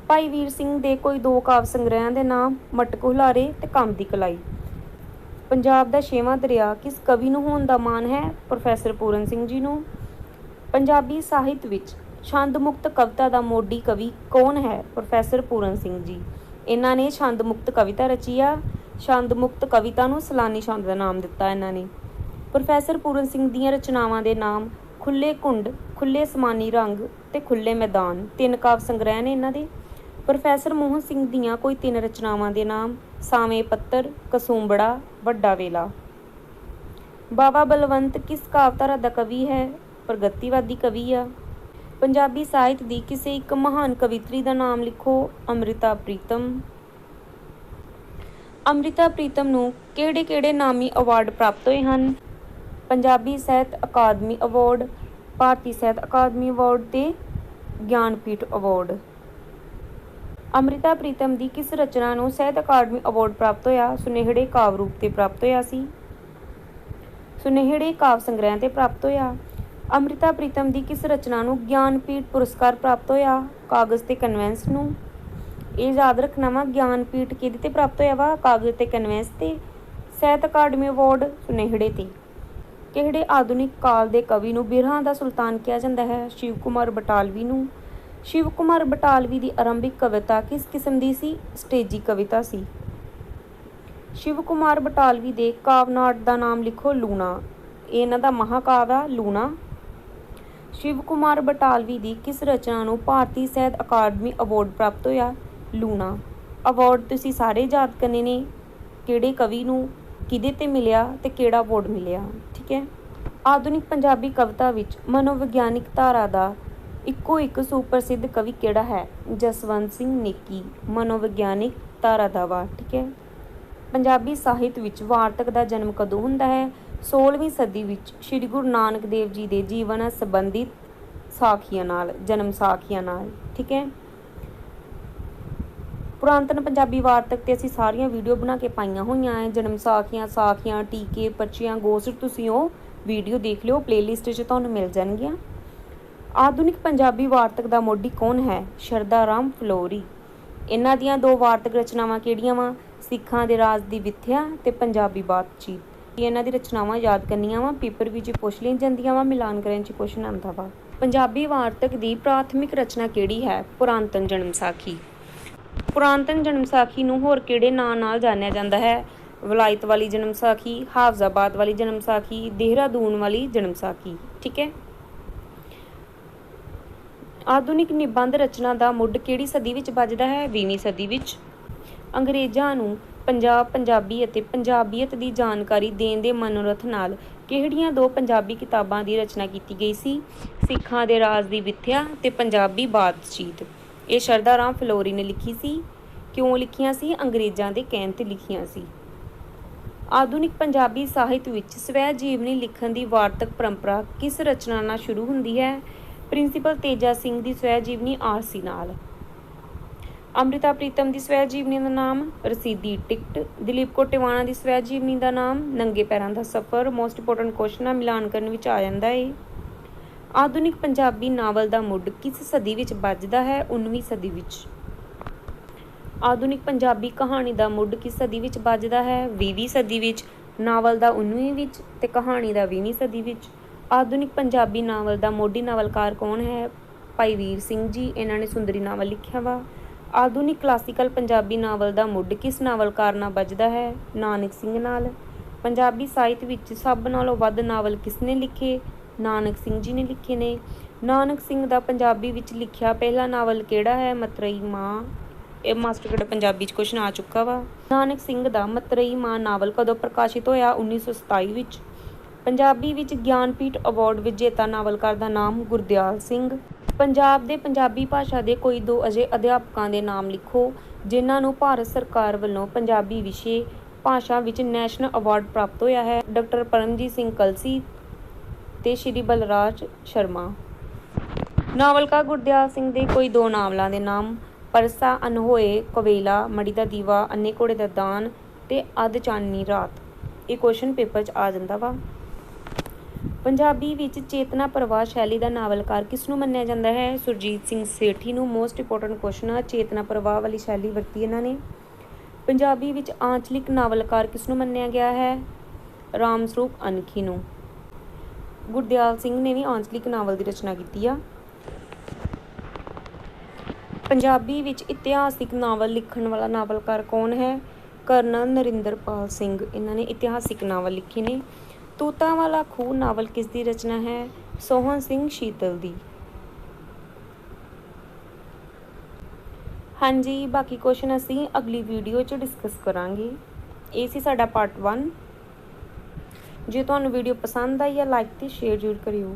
ਭਾਈ ਵੀਰ ਸਿੰਘ ਦੇ ਕੋਈ ਦੋ ਕਾਵਿ ਸੰਗ੍ਰਹਿਆਂ ਦੇ ਨਾਮ? ਮਟਕ ਹੁਲਾਰੇ ਤੇ ਕੰਮ ਦੀ ਕਲਾਈ। ਪੰਜਾਬ ਦਾ 6ਵਾਂ ਦਰਿਆ ਕਿਸ ਕਵੀ ਨੂੰ ਹੋਣ ਦਾ ਮਾਣ ਹੈ? ਪ੍ਰੋਫੈਸਰ ਪੂਰਨ ਸਿੰਘ ਜੀ ਨੂੰ। ਪੰਜਾਬੀ ਸਾਹਿਤ ਵਿੱਚ ਛੰਦ ਮੁਕਤ ਕਵਿਤਾ ਦਾ ਮੋਢੀ ਕਵੀ ਕੌਣ ਹੈ? ਪ੍ਰੋਫੈਸਰ ਪੂਰਨ ਸਿੰਘ ਜੀ। ਇਹਨਾਂ ਨੇ ਛੰਦ ਮੁਕਤ ਕਵਿਤਾ ਰਚੀ ਆ। ਛੰਦ ਮੁਕਤ ਕਵਿਤਾ ਨੂੰ ਸਲਾਨੀ ਛੰਦ ਦਾ ਨਾਮ ਦਿੱਤਾ ਇਹਨਾਂ ਨੇ। ਪ੍ਰੋਫੈਸਰ ਪੂਰਨ ਸਿੰਘ ਦੀਆਂ ਰਚਨਾਵਾਂ ਦੇ ਨਾਮ ਖੁੱਲੇ ਘੁੰਡ, ਖੁੱਲੇ ਅਸਮਾਨੀ ਰੰਗ ਤੇ ਖੁੱਲੇ ਮੈਦਾਨ। 3 ਕਾਵਿ ਸੰਗ੍ਰਹਿ ਨੇ ਇਹਨਾਂ ਦੇ। ਪ੍ਰੋਫੈਸਰ ਮੋਹਨ ਸਿੰਘ ਦੀਆਂ ਕੋਈ 3 ਰਚਨਾਵਾਂ ਦੇ ਨਾਮ? ਸਾਵੇਂ ਪੱਤਰ, ਕਸੂੰਬੜਾ, ਵੱਡਾ ਵੇਲਾ। ਬਾਵਾ ਬਲਵੰਤ ਕਿਸ ਕਾਵਿਧਾਰਾ ਦਾ ਕਵੀ ਹੈ? ਪ੍ਰਗਤੀਵਾਦੀ ਕਵੀ ਆ। ਪੰਜਾਬੀ ਸਾਹਿਤ ਦੀ ਕਿਸੇ ਇੱਕ ਮਹਾਨ ਕਵਿੱਤਰੀ ਦਾ ਨਾਮ ਲਿਖੋ। ਅੰਮ੍ਰਿਤਾ ਪ੍ਰੀਤਮ। ਅੰਮ੍ਰਿਤਾ ਪ੍ਰੀਤਮ ਨੂੰ ਕਿਹੜੇ-ਕਿਹੜੇ ਨਾਮੀ ਅਵਾਰਡ ਪ੍ਰਾਪਤ ਹੋਏ ਹਨ? ਪੰਜਾਬੀ ਸਾਹਿਤ ਅਕਾਦਮੀ ਅਵਾਰਡ, ਭਾਰਤੀ ਸਾਹਿਤ ਅਕਾਦਮੀ ਅਵਾਰਡ ਤੇ ਗਿਆਨਪੀਠ ਅਵਾਰਡ। ਅੰਮ੍ਰਿਤਾ ਪ੍ਰੀਤਮ ਦੀ ਕਿਸ ਰਚਨਾ ਨੂੰ ਸਾਹਿਤ ਅਕਾਦਮੀ ਅਵਾਰਡ ਪ੍ਰਾਪਤ ਹੋਇਆ? ਸੁਨੇਹੜੇ ਕਾਵਿ ਰੂਪ ਤੇ ਪ੍ਰਾਪਤ ਹੋਇਆ ਸੀ। ਸੁਨੇਹੜੇ ਕਾਵਿ ਸੰਗ੍ਰਹਿ ਤੇ ਪ੍ਰਾਪਤ ਹੋਇਆ। ਅੰਮ੍ਰਿਤਾ ਪ੍ਰੀਤਮ ਦੀ ਕਿਸ ਰਚਨਾ ਨੂੰ ਗਿਆਨਪੀਠ ਪੁਰਸਕਾਰ ਪ੍ਰਾਪਤ ਹੋਇਆ? ਕਾਗਜ਼ ਤੇ ਕਨਵੈਂਸ ਨੂੰ। ਇਹ ਯਾਦ ਰੱਖਣਾ ਵਾ, ਗਿਆਨਪੀਠ ਕਿਹਦੇ ਤੇ ਪ੍ਰਾਪਤ ਹੋਇਆ ਵਾ? ਕਾਗਜ਼ ਤੇ ਕਨਵੈਂਸ ਤੇ। ਸਾਹਿਤ ਅਕਾਡਮੀ ਅਵਾਰਡ ਸੁਨੇਹੜੇ ਤੇ। ਕਿਹੜੇ ਆਧੁਨਿਕ ਕਾਲ ਦੇ ਕਵੀ ਨੂੰ ਬਿਰਹਾਂ ਦਾ ਸੁਲਤਾਨ ਕਿਹਾ ਜਾਂਦਾ ਹੈ? ਸ਼ਿਵ ਕੁਮਾਰ ਬਟਾਲਵੀ ਨੂੰ। ਸ਼ਿਵ ਕੁਮਾਰ ਬਟਾਲਵੀ ਦੀ ਆਰੰਭਿਕ ਕਵਿਤਾ ਕਿਸ ਕਿਸਮ ਦੀ ਸੀ? ਸਟੇਜੀ ਕਵਿਤਾ ਸੀ। ਸ਼ਿਵ ਕੁਮਾਰ ਬਟਾਲਵੀ ਦੇ ਕਾਵਨਾਟ ਦਾ ਨਾਮ ਲਿਖੋ। ਲੂਣਾ। ਇਹ ਇਹਨਾਂ ਦਾ ਮਹਾਕਾਵ ਆ ਲੂਣਾ। ਸ਼ਿਵ ਕੁਮਾਰ ਬਟਾਲਵੀ ਦੀ ਕਿਸ ਰਚਨਾ ਨੂੰ ਭਾਰਤੀ ਸਾਹਿਤ ਅਕਾਦਮੀ ਅਵਾਰਡ ਪ੍ਰਾਪਤ ਹੋਇਆ? ਲੂਣਾ। ਅਵਾਰਡ ਤੁਸੀਂ ਸਾਰੇ ਯਾਦ ਕਰਨੇ ਨੇ, ਕਿਹੜੇ ਕਵੀ ਨੂੰ, ਕਿਹਦੇ ਤੇ ਮਿਲਿਆ ਤੇ ਕਿਹੜਾ ਅਵਾਰਡ ਮਿਲਿਆ। ਠੀਕ ਹੈ। ਆਧੁਨਿਕ ਪੰਜਾਬੀ ਕਵਿਤਾ ਵਿੱਚ ਮਨੋਵਿਗਿਆਨਿਕ ਧਾਰਾ ਦਾ ਇੱਕੋ ਇੱਕ ਸੁਪ੍ਰਸਿੱਧ ਕਵੀ ਕਿਹੜਾ ਹੈ? ਜਸਵੰਤ ਸਿੰਘ ਨੇਕੀ ਮਨੋਵਿਗਿਆਨਿਕ ਧਾਰਾ ਦਾ ਵਾ। ਠੀਕ ਹੈ। ਪੰਜਾਬੀ ਸਾਹਿਤ ਵਿੱਚ ਵਾਰਤਕ ਦਾ ਜਨਮ ਕਦੋਂ ਹੁੰਦਾ ਹੈ? 16ਵੀਂ ਸਦੀ ਵਿੱਚ ਸ਼੍ਰੀ ਗੁਰੂ ਨਾਨਕ ਦੇਵ ਜੀ ਦੇ ਜੀਵਨ ਨਾਲ ਸੰਬੰਧਿਤ ਸਾਖੀਆਂ ਨਾਲ, ਜਨਮ ਸਾਖੀਆਂ ਨਾਲ। ਠੀਕ ਹੈ। ਪੁਰਾਤਨ ਪੰਜਾਬੀ ਵਾਰਤਕ ਤੇ ਅਸੀਂ ਸਾਰੀਆਂ ਵੀਡੀਓ ਬਣਾ ਕੇ ਪਾਈਆਂ ਹੋਈਆਂ ਹੈ। ਜਨਮ ਸਾਖੀਆਂ, ਟੀਕੇ, ਪਰਚੀਆਂ, ਗੋਸਟ, ਤੁਸੀਂ ਉਹ ਵੀਡੀਓ ਦੇਖ ਲਿਓ, ਪਲੇਲਿਸਟ 'ਚ ਤੁਹਾਨੂੰ ਮਿਲ ਜਾਣਗੀਆਂ। ਆਧੁਨਿਕ ਪੰਜਾਬੀ ਵਾਰਤਕ ਦਾ ਮੋਢੀ ਕੌਣ ਹੈ? ਸ਼ਰਧਾ ਰਾਮ ਫਲੋਰੀ। ਇਹਨਾਂ ਦੀਆਂ ਦੋ ਵਾਰਤਕ ਰਚਨਾਵਾਂ ਕਿਹੜੀਆਂ ਵਾ? ਸਿੱਖਾਂ ਦੇ ਰਾਜ ਦੀ ਵਿੱਥਿਆ ਤੇ ਪੰਜਾਬੀ ਬਾਤਚੀਤ। ਇਹਨਾਂ ਦੀ ਰਚਨਾਵਾਂ ਯਾਦ ਕਰਨੀਆਂ ਵਾ, ਪੇਪਰ ਵਿੱਚ ਪੁੱਛ ਲਈ ਜਾਂਦੀਆਂ ਵਾ, ਮਿਲਾਨ ਕਰਨ 'ਚ ਕੁਐਸਚਨ ਆਉਂਦਾ ਵਾ। ਪੰਜਾਬੀ ਵਾਰਤਕ ਦੀ ਪ੍ਰਾਥਮਿਕ ਰਚਨਾ ਕਿਹੜੀ ਹੈ? ਪੁਰਾਤਨ ਜਨਮ ਸਾਖੀ। ਪੁਰਾਤਨ ਜਨਮ ਸਾਖੀ ਨੂੰ ਹੋਰ ਕਿਹੜੇ ਨਾਂ ਨਾਲ ਜਾਣਿਆ ਜਾਂਦਾ ਹੈ? ਵਲਾਇਤ ਵਾਲੀ ਜਨਮ ਸਾਖੀ, ਹਾਫਜ਼ਾਬਾਦ ਵਾਲੀ ਜਨਮ ਸਾਖੀ, ਦੇਹਰਾਦੂਨ ਵਾਲੀ ਜਨਮ ਸਾਖੀ। ਠੀਕ ਹੈ। ਆਧੁਨਿਕ ਨਿਬੰਧ ਰਚਨਾ ਦਾ ਮੁੱਢ ਕਿਹੜੀ ਸਦੀ ਵਿੱਚ ਵੱਜਦਾ ਹੈ? 20ਵੀਂ ਸਦੀ ਵਿੱਚ। ਅੰਗਰੇਜ਼ਾਂ ਨੂੰ ਪੰਜਾਬ, ਪੰਜਾਬੀ ਅਤੇ ਪੰਜਾਬੀਅਤ ਦੀ ਜਾਣਕਾਰੀ ਦੇਣ ਦੇ ਮਨੋਰਥ ਨਾਲ ਕਿਹੜੀਆਂ ਦੋ ਪੰਜਾਬੀ ਕਿਤਾਬਾਂ ਦੀ ਰਚਨਾ ਕੀਤੀ ਗਈ ਸੀ? ਸਿੱਖਾਂ ਦੇ ਰਾਜ ਦੀ ਵਿੱਥਿਆ ਤੇ ਪੰਜਾਬੀ ਬਾਤਚੀਤ। ਇਹ ਸ਼ਰਧਾ ਰਾਮ ਫਲੋਰੀ ਨੇ ਲਿਖੀ ਸੀ। ਕਿਉਂ ਲਿਖੀਆਂ ਸੀ? ਅੰਗਰੇਜ਼ਾਂ ਦੇ ਕਹਿਣ ਤੇ ਲਿਖੀਆਂ ਸੀ। ਆਧੁਨਿਕ ਪੰਜਾਬੀ ਸਾਹਿਤ ਵਿੱਚ ਸਵੈ ਜੀਵਨੀ ਲਿਖਣ ਦੀ ਵਾਰਤਕ ਪਰੰਪਰਾ ਕਿਸ ਰਚਨਾ ਨਾਲ ਸ਼ੁਰੂ ਹੁੰਦੀ ਹੈ? ਪ੍ਰਿੰਸੀਪਲ ਤੇਜਾ ਸਿੰਘ ਦੀ ਸਵੈ ਜੀਵਨੀ ਆਰਸੀ ਨਾਲ। ਅੰਮ੍ਰਿਤਾ ਪ੍ਰੀਤਮ ਦੀ ਸਵੈ ਜੀਵਨੀ ਦਾ ਨਾਮ ਰਸੀਦੀ ਟਿਕਟ। ਦਲੀਪ ਕੌਰ ਟਿਵਾਣਾ ਦੀ ਸਵੈ ਜੀਵਨੀ ਦਾ ਨਾਮ ਨੰਗੇ ਪੈਰਾਂ ਦਾ ਸਫ਼ਰ। ਮੋਸਟ ਇੰਪੋਰਟੈਂਟ ਕੁਐਸਚਨ ਆ, ਮਿਲਾਨ ਕਰਨ ਵਿੱਚ ਆ ਜਾਂਦਾ ਹੈ। ਆਧੁਨਿਕ ਪੰਜਾਬੀ ਨਾਵਲ ਦਾ ਮੁੱਢ ਕਿਸ ਸਦੀ ਵਿੱਚ ਵੱਜਦਾ ਹੈ? 19ਵੀਂ ਸਦੀ ਵਿੱਚ। ਆਧੁਨਿਕ ਪੰਜਾਬੀ ਕਹਾਣੀ ਦਾ ਮੁੱਢ ਕਿਸ ਸਦੀ ਵਿੱਚ ਵੱਜਦਾ ਹੈ? 20ਵੀਂ ਸਦੀ ਵਿੱਚ। ਨਾਵਲ ਦਾ 19ਵੀਂ ਵਿੱਚ ਤੇ ਕਹਾਣੀ ਦਾ 20ਵੀਂ ਸਦੀ ਵਿੱਚ। ਆਧੁਨਿਕ ਪੰਜਾਬੀ ਨਾਵਲ ਦਾ ਮੋਢੀ ਨਾਵਲਕਾਰ ਕੌਣ ਹੈ? ਭਾਈ ਵੀਰ ਸਿੰਘ ਜੀ। ਇਹਨਾਂ ਨੇ ਸੁੰਦਰੀ ਨਾਵਲ ਲਿਖਿਆ ਵਾ। ਆਧੁਨਿਕ ਕਲਾਸੀਕਲ ਪੰਜਾਬੀ ਨਾਵਲ ਦਾ ਮੁੱਢ ਕਿਸ ਨਾਵਲਕਾਰ ਨਾਲ ਵੱਜਦਾ ਹੈ? ਨਾਨਕ ਸਿੰਘ ਨਾਲ। ਪੰਜਾਬੀ ਸਾਹਿਤ ਵਿੱਚ ਸਭ ਨਾਲੋਂ ਵੱਧ ਨਾਵਲ ਕਿਸ ਨੇ ਲਿਖੇ? ਨਾਨਕ ਸਿੰਘ ਜੀ ਨੇ ਲਿਖੇ ਨੇ। ਨਾਨਕ ਸਿੰਘ ਦਾ ਪੰਜਾਬੀ ਵਿੱਚ ਲਿਖਿਆ ਪਹਿਲਾ ਨਾਵਲ ਕਿਹੜਾ ਹੈ? ਮਤਰੇਈ ਮਾਂ। ਇਹ ਮਾਸਟਰ ਕਿਹੜਾ ਪੰਜਾਬੀ 'ਚ ਕੁਐਸਚਨ ਆ ਚੁੱਕਾ ਵਾ। ਨਾਨਕ ਸਿੰਘ ਦਾ ਮਤਰੇਈ ਮਾਂ ਨਾਵਲ ਕਦੋਂ ਪ੍ਰਕਾਸ਼ਿਤ ਹੋਇਆ? 1927 ਵਿੱਚ। ਪੰਜਾਬੀ ਵਿੱਚ ਗਿਆਨਪੀਠ ਅਵਾਰਡ ਵਿਜੇਤਾ ਨਾਵਲਕਾਰ ਦਾ ਨਾਮ ਗੁਰਦਿਆਲ ਸਿੰਘ। ਪੰਜਾਬ ਦੇ ਪੰਜਾਬੀ ਭਾਸ਼ਾ ਦੇ ਕੋਈ ਦੋ ਅਜੇ ਅਧਿਆਪਕਾਂ ਦੇ ਨਾਮ ਲਿਖੋ ਜਿਨ੍ਹਾਂ ਨੂੰ ਭਾਰਤ ਸਰਕਾਰ ਵੱਲੋਂ ਪੰਜਾਬੀ ਵਿਸ਼ੇ ਭਾਸ਼ਾ ਵਿੱਚ ਨੈਸ਼ਨਲ ਅਵਾਰਡ ਪ੍ਰਾਪਤ ਹੋਇਆ ਹੈ। ਡਾਕਟਰ ਪਰਮਜੀਤ ਸਿੰਘ ਕਲਸੀ ਤੇ ਸ਼੍ਰੀ ਬਲਰਾਜ ਸ਼ਰਮਾ। ਨਾਵਲਕਾਰ ਗੁਰਦਿਆਲ ਸਿੰਘ ਦੇ ਕੋਈ ਦੋ ਨਾਵਲਾਂ ਦੇ ਨਾਮ ਪਰਸਾ, ਅਨਹੋਏ, ਕਵੇਲਾ, ਮੜੀ ਦਾ ਦੀਵਾ, ਅੰਨੇ ਘੋੜੇ ਦਾ ਦਾਨ ਤੇ ਅੱਧ ਚਾਨਣੀ ਰਾਤ। ਇਹ ਕੁਐਸਚਨ ਪੇਪਰ 'ਚ ਆ ਜਾਂਦਾ ਵਾ। ਪੰਜਾਬੀ ਵਿੱਚ ਚੇਤਨਾ ਪ੍ਰਵਾਹ ਸ਼ੈਲੀ ਦਾ ਨਾਵਲਕਾਰ ਕਿਸ ਨੂੰ ਮੰਨਿਆ ਜਾਂਦਾ ਹੈ? ਸੁਰਜੀਤ ਸਿੰਘ ਸੇਠੀ ਨੂੰ। ਮੋਸਟ ਇੰਪੋਰਟੈਂਟ ਕੁਐਸਚਨ ਆ, ਚੇਤਨਾ ਪ੍ਰਵਾਹ ਵਾਲੀ ਸ਼ੈਲੀ ਵਰਤੀ ਇਹਨਾਂ ਨੇ। ਪੰਜਾਬੀ ਵਿੱਚ ਆਂਚਲਿਕ ਨਾਵਲਕਾਰ ਕਿਸ ਨੂੰ ਮੰਨਿਆ ਗਿਆ ਹੈ? ਰਾਮ ਸਰੂਪ ਅਨਖੀ ਨੂੰ। ਗੁਰਦਿਆਲ ਸਿੰਘ ਨੇ ਵੀ ਆਂਚਲਿਕ ਨਾਵਲ ਦੀ ਰਚਨਾ ਕੀਤੀ ਆ। ਪੰਜਾਬੀ ਵਿੱਚ ਇਤਿਹਾਸਿਕ ਨਾਵਲ ਲਿਖਣ ਵਾਲਾ ਨਾਵਲਕਾਰ ਕੌਣ ਹੈ? ਕਰਨਲ ਨਰਿੰਦਰਪਾਲ ਸਿੰਘ। ਇਹਨਾਂ ਨੇ ਇਤਿਹਾਸਿਕ ਨਾਵਲ ਲਿਖੇ ਨੇ। ਤੂਤਾਂ ਵਾਲਾ ਖੂਹ ਨਾਵਲ ਕਿਸ ਦੀ ਰਚਨਾ ਹੈ? ਸੋਹਣ ਸਿੰਘ ਸ਼ੀਤਲ ਦੀ। ਹਾਂਜੀ, ਬਾਕੀ ਕੁਐਸਚਨ ਅਸੀਂ ਅਗਲੀ ਵੀਡੀਓ 'ਚ ਡਿਸਕਸ ਕਰਾਂਗੇ। ਇਹ ਸੀ ਸਾਡਾ ਪਾਰਟ 1। ਜੇ ਤੁਹਾਨੂੰ ਵੀਡੀਓ ਪਸੰਦ ਆਈ ਹੈ ਲਾਈਕ ਤੇ ਸ਼ੇਅਰ ਜ਼ਰੂਰ ਕਰਿਓ।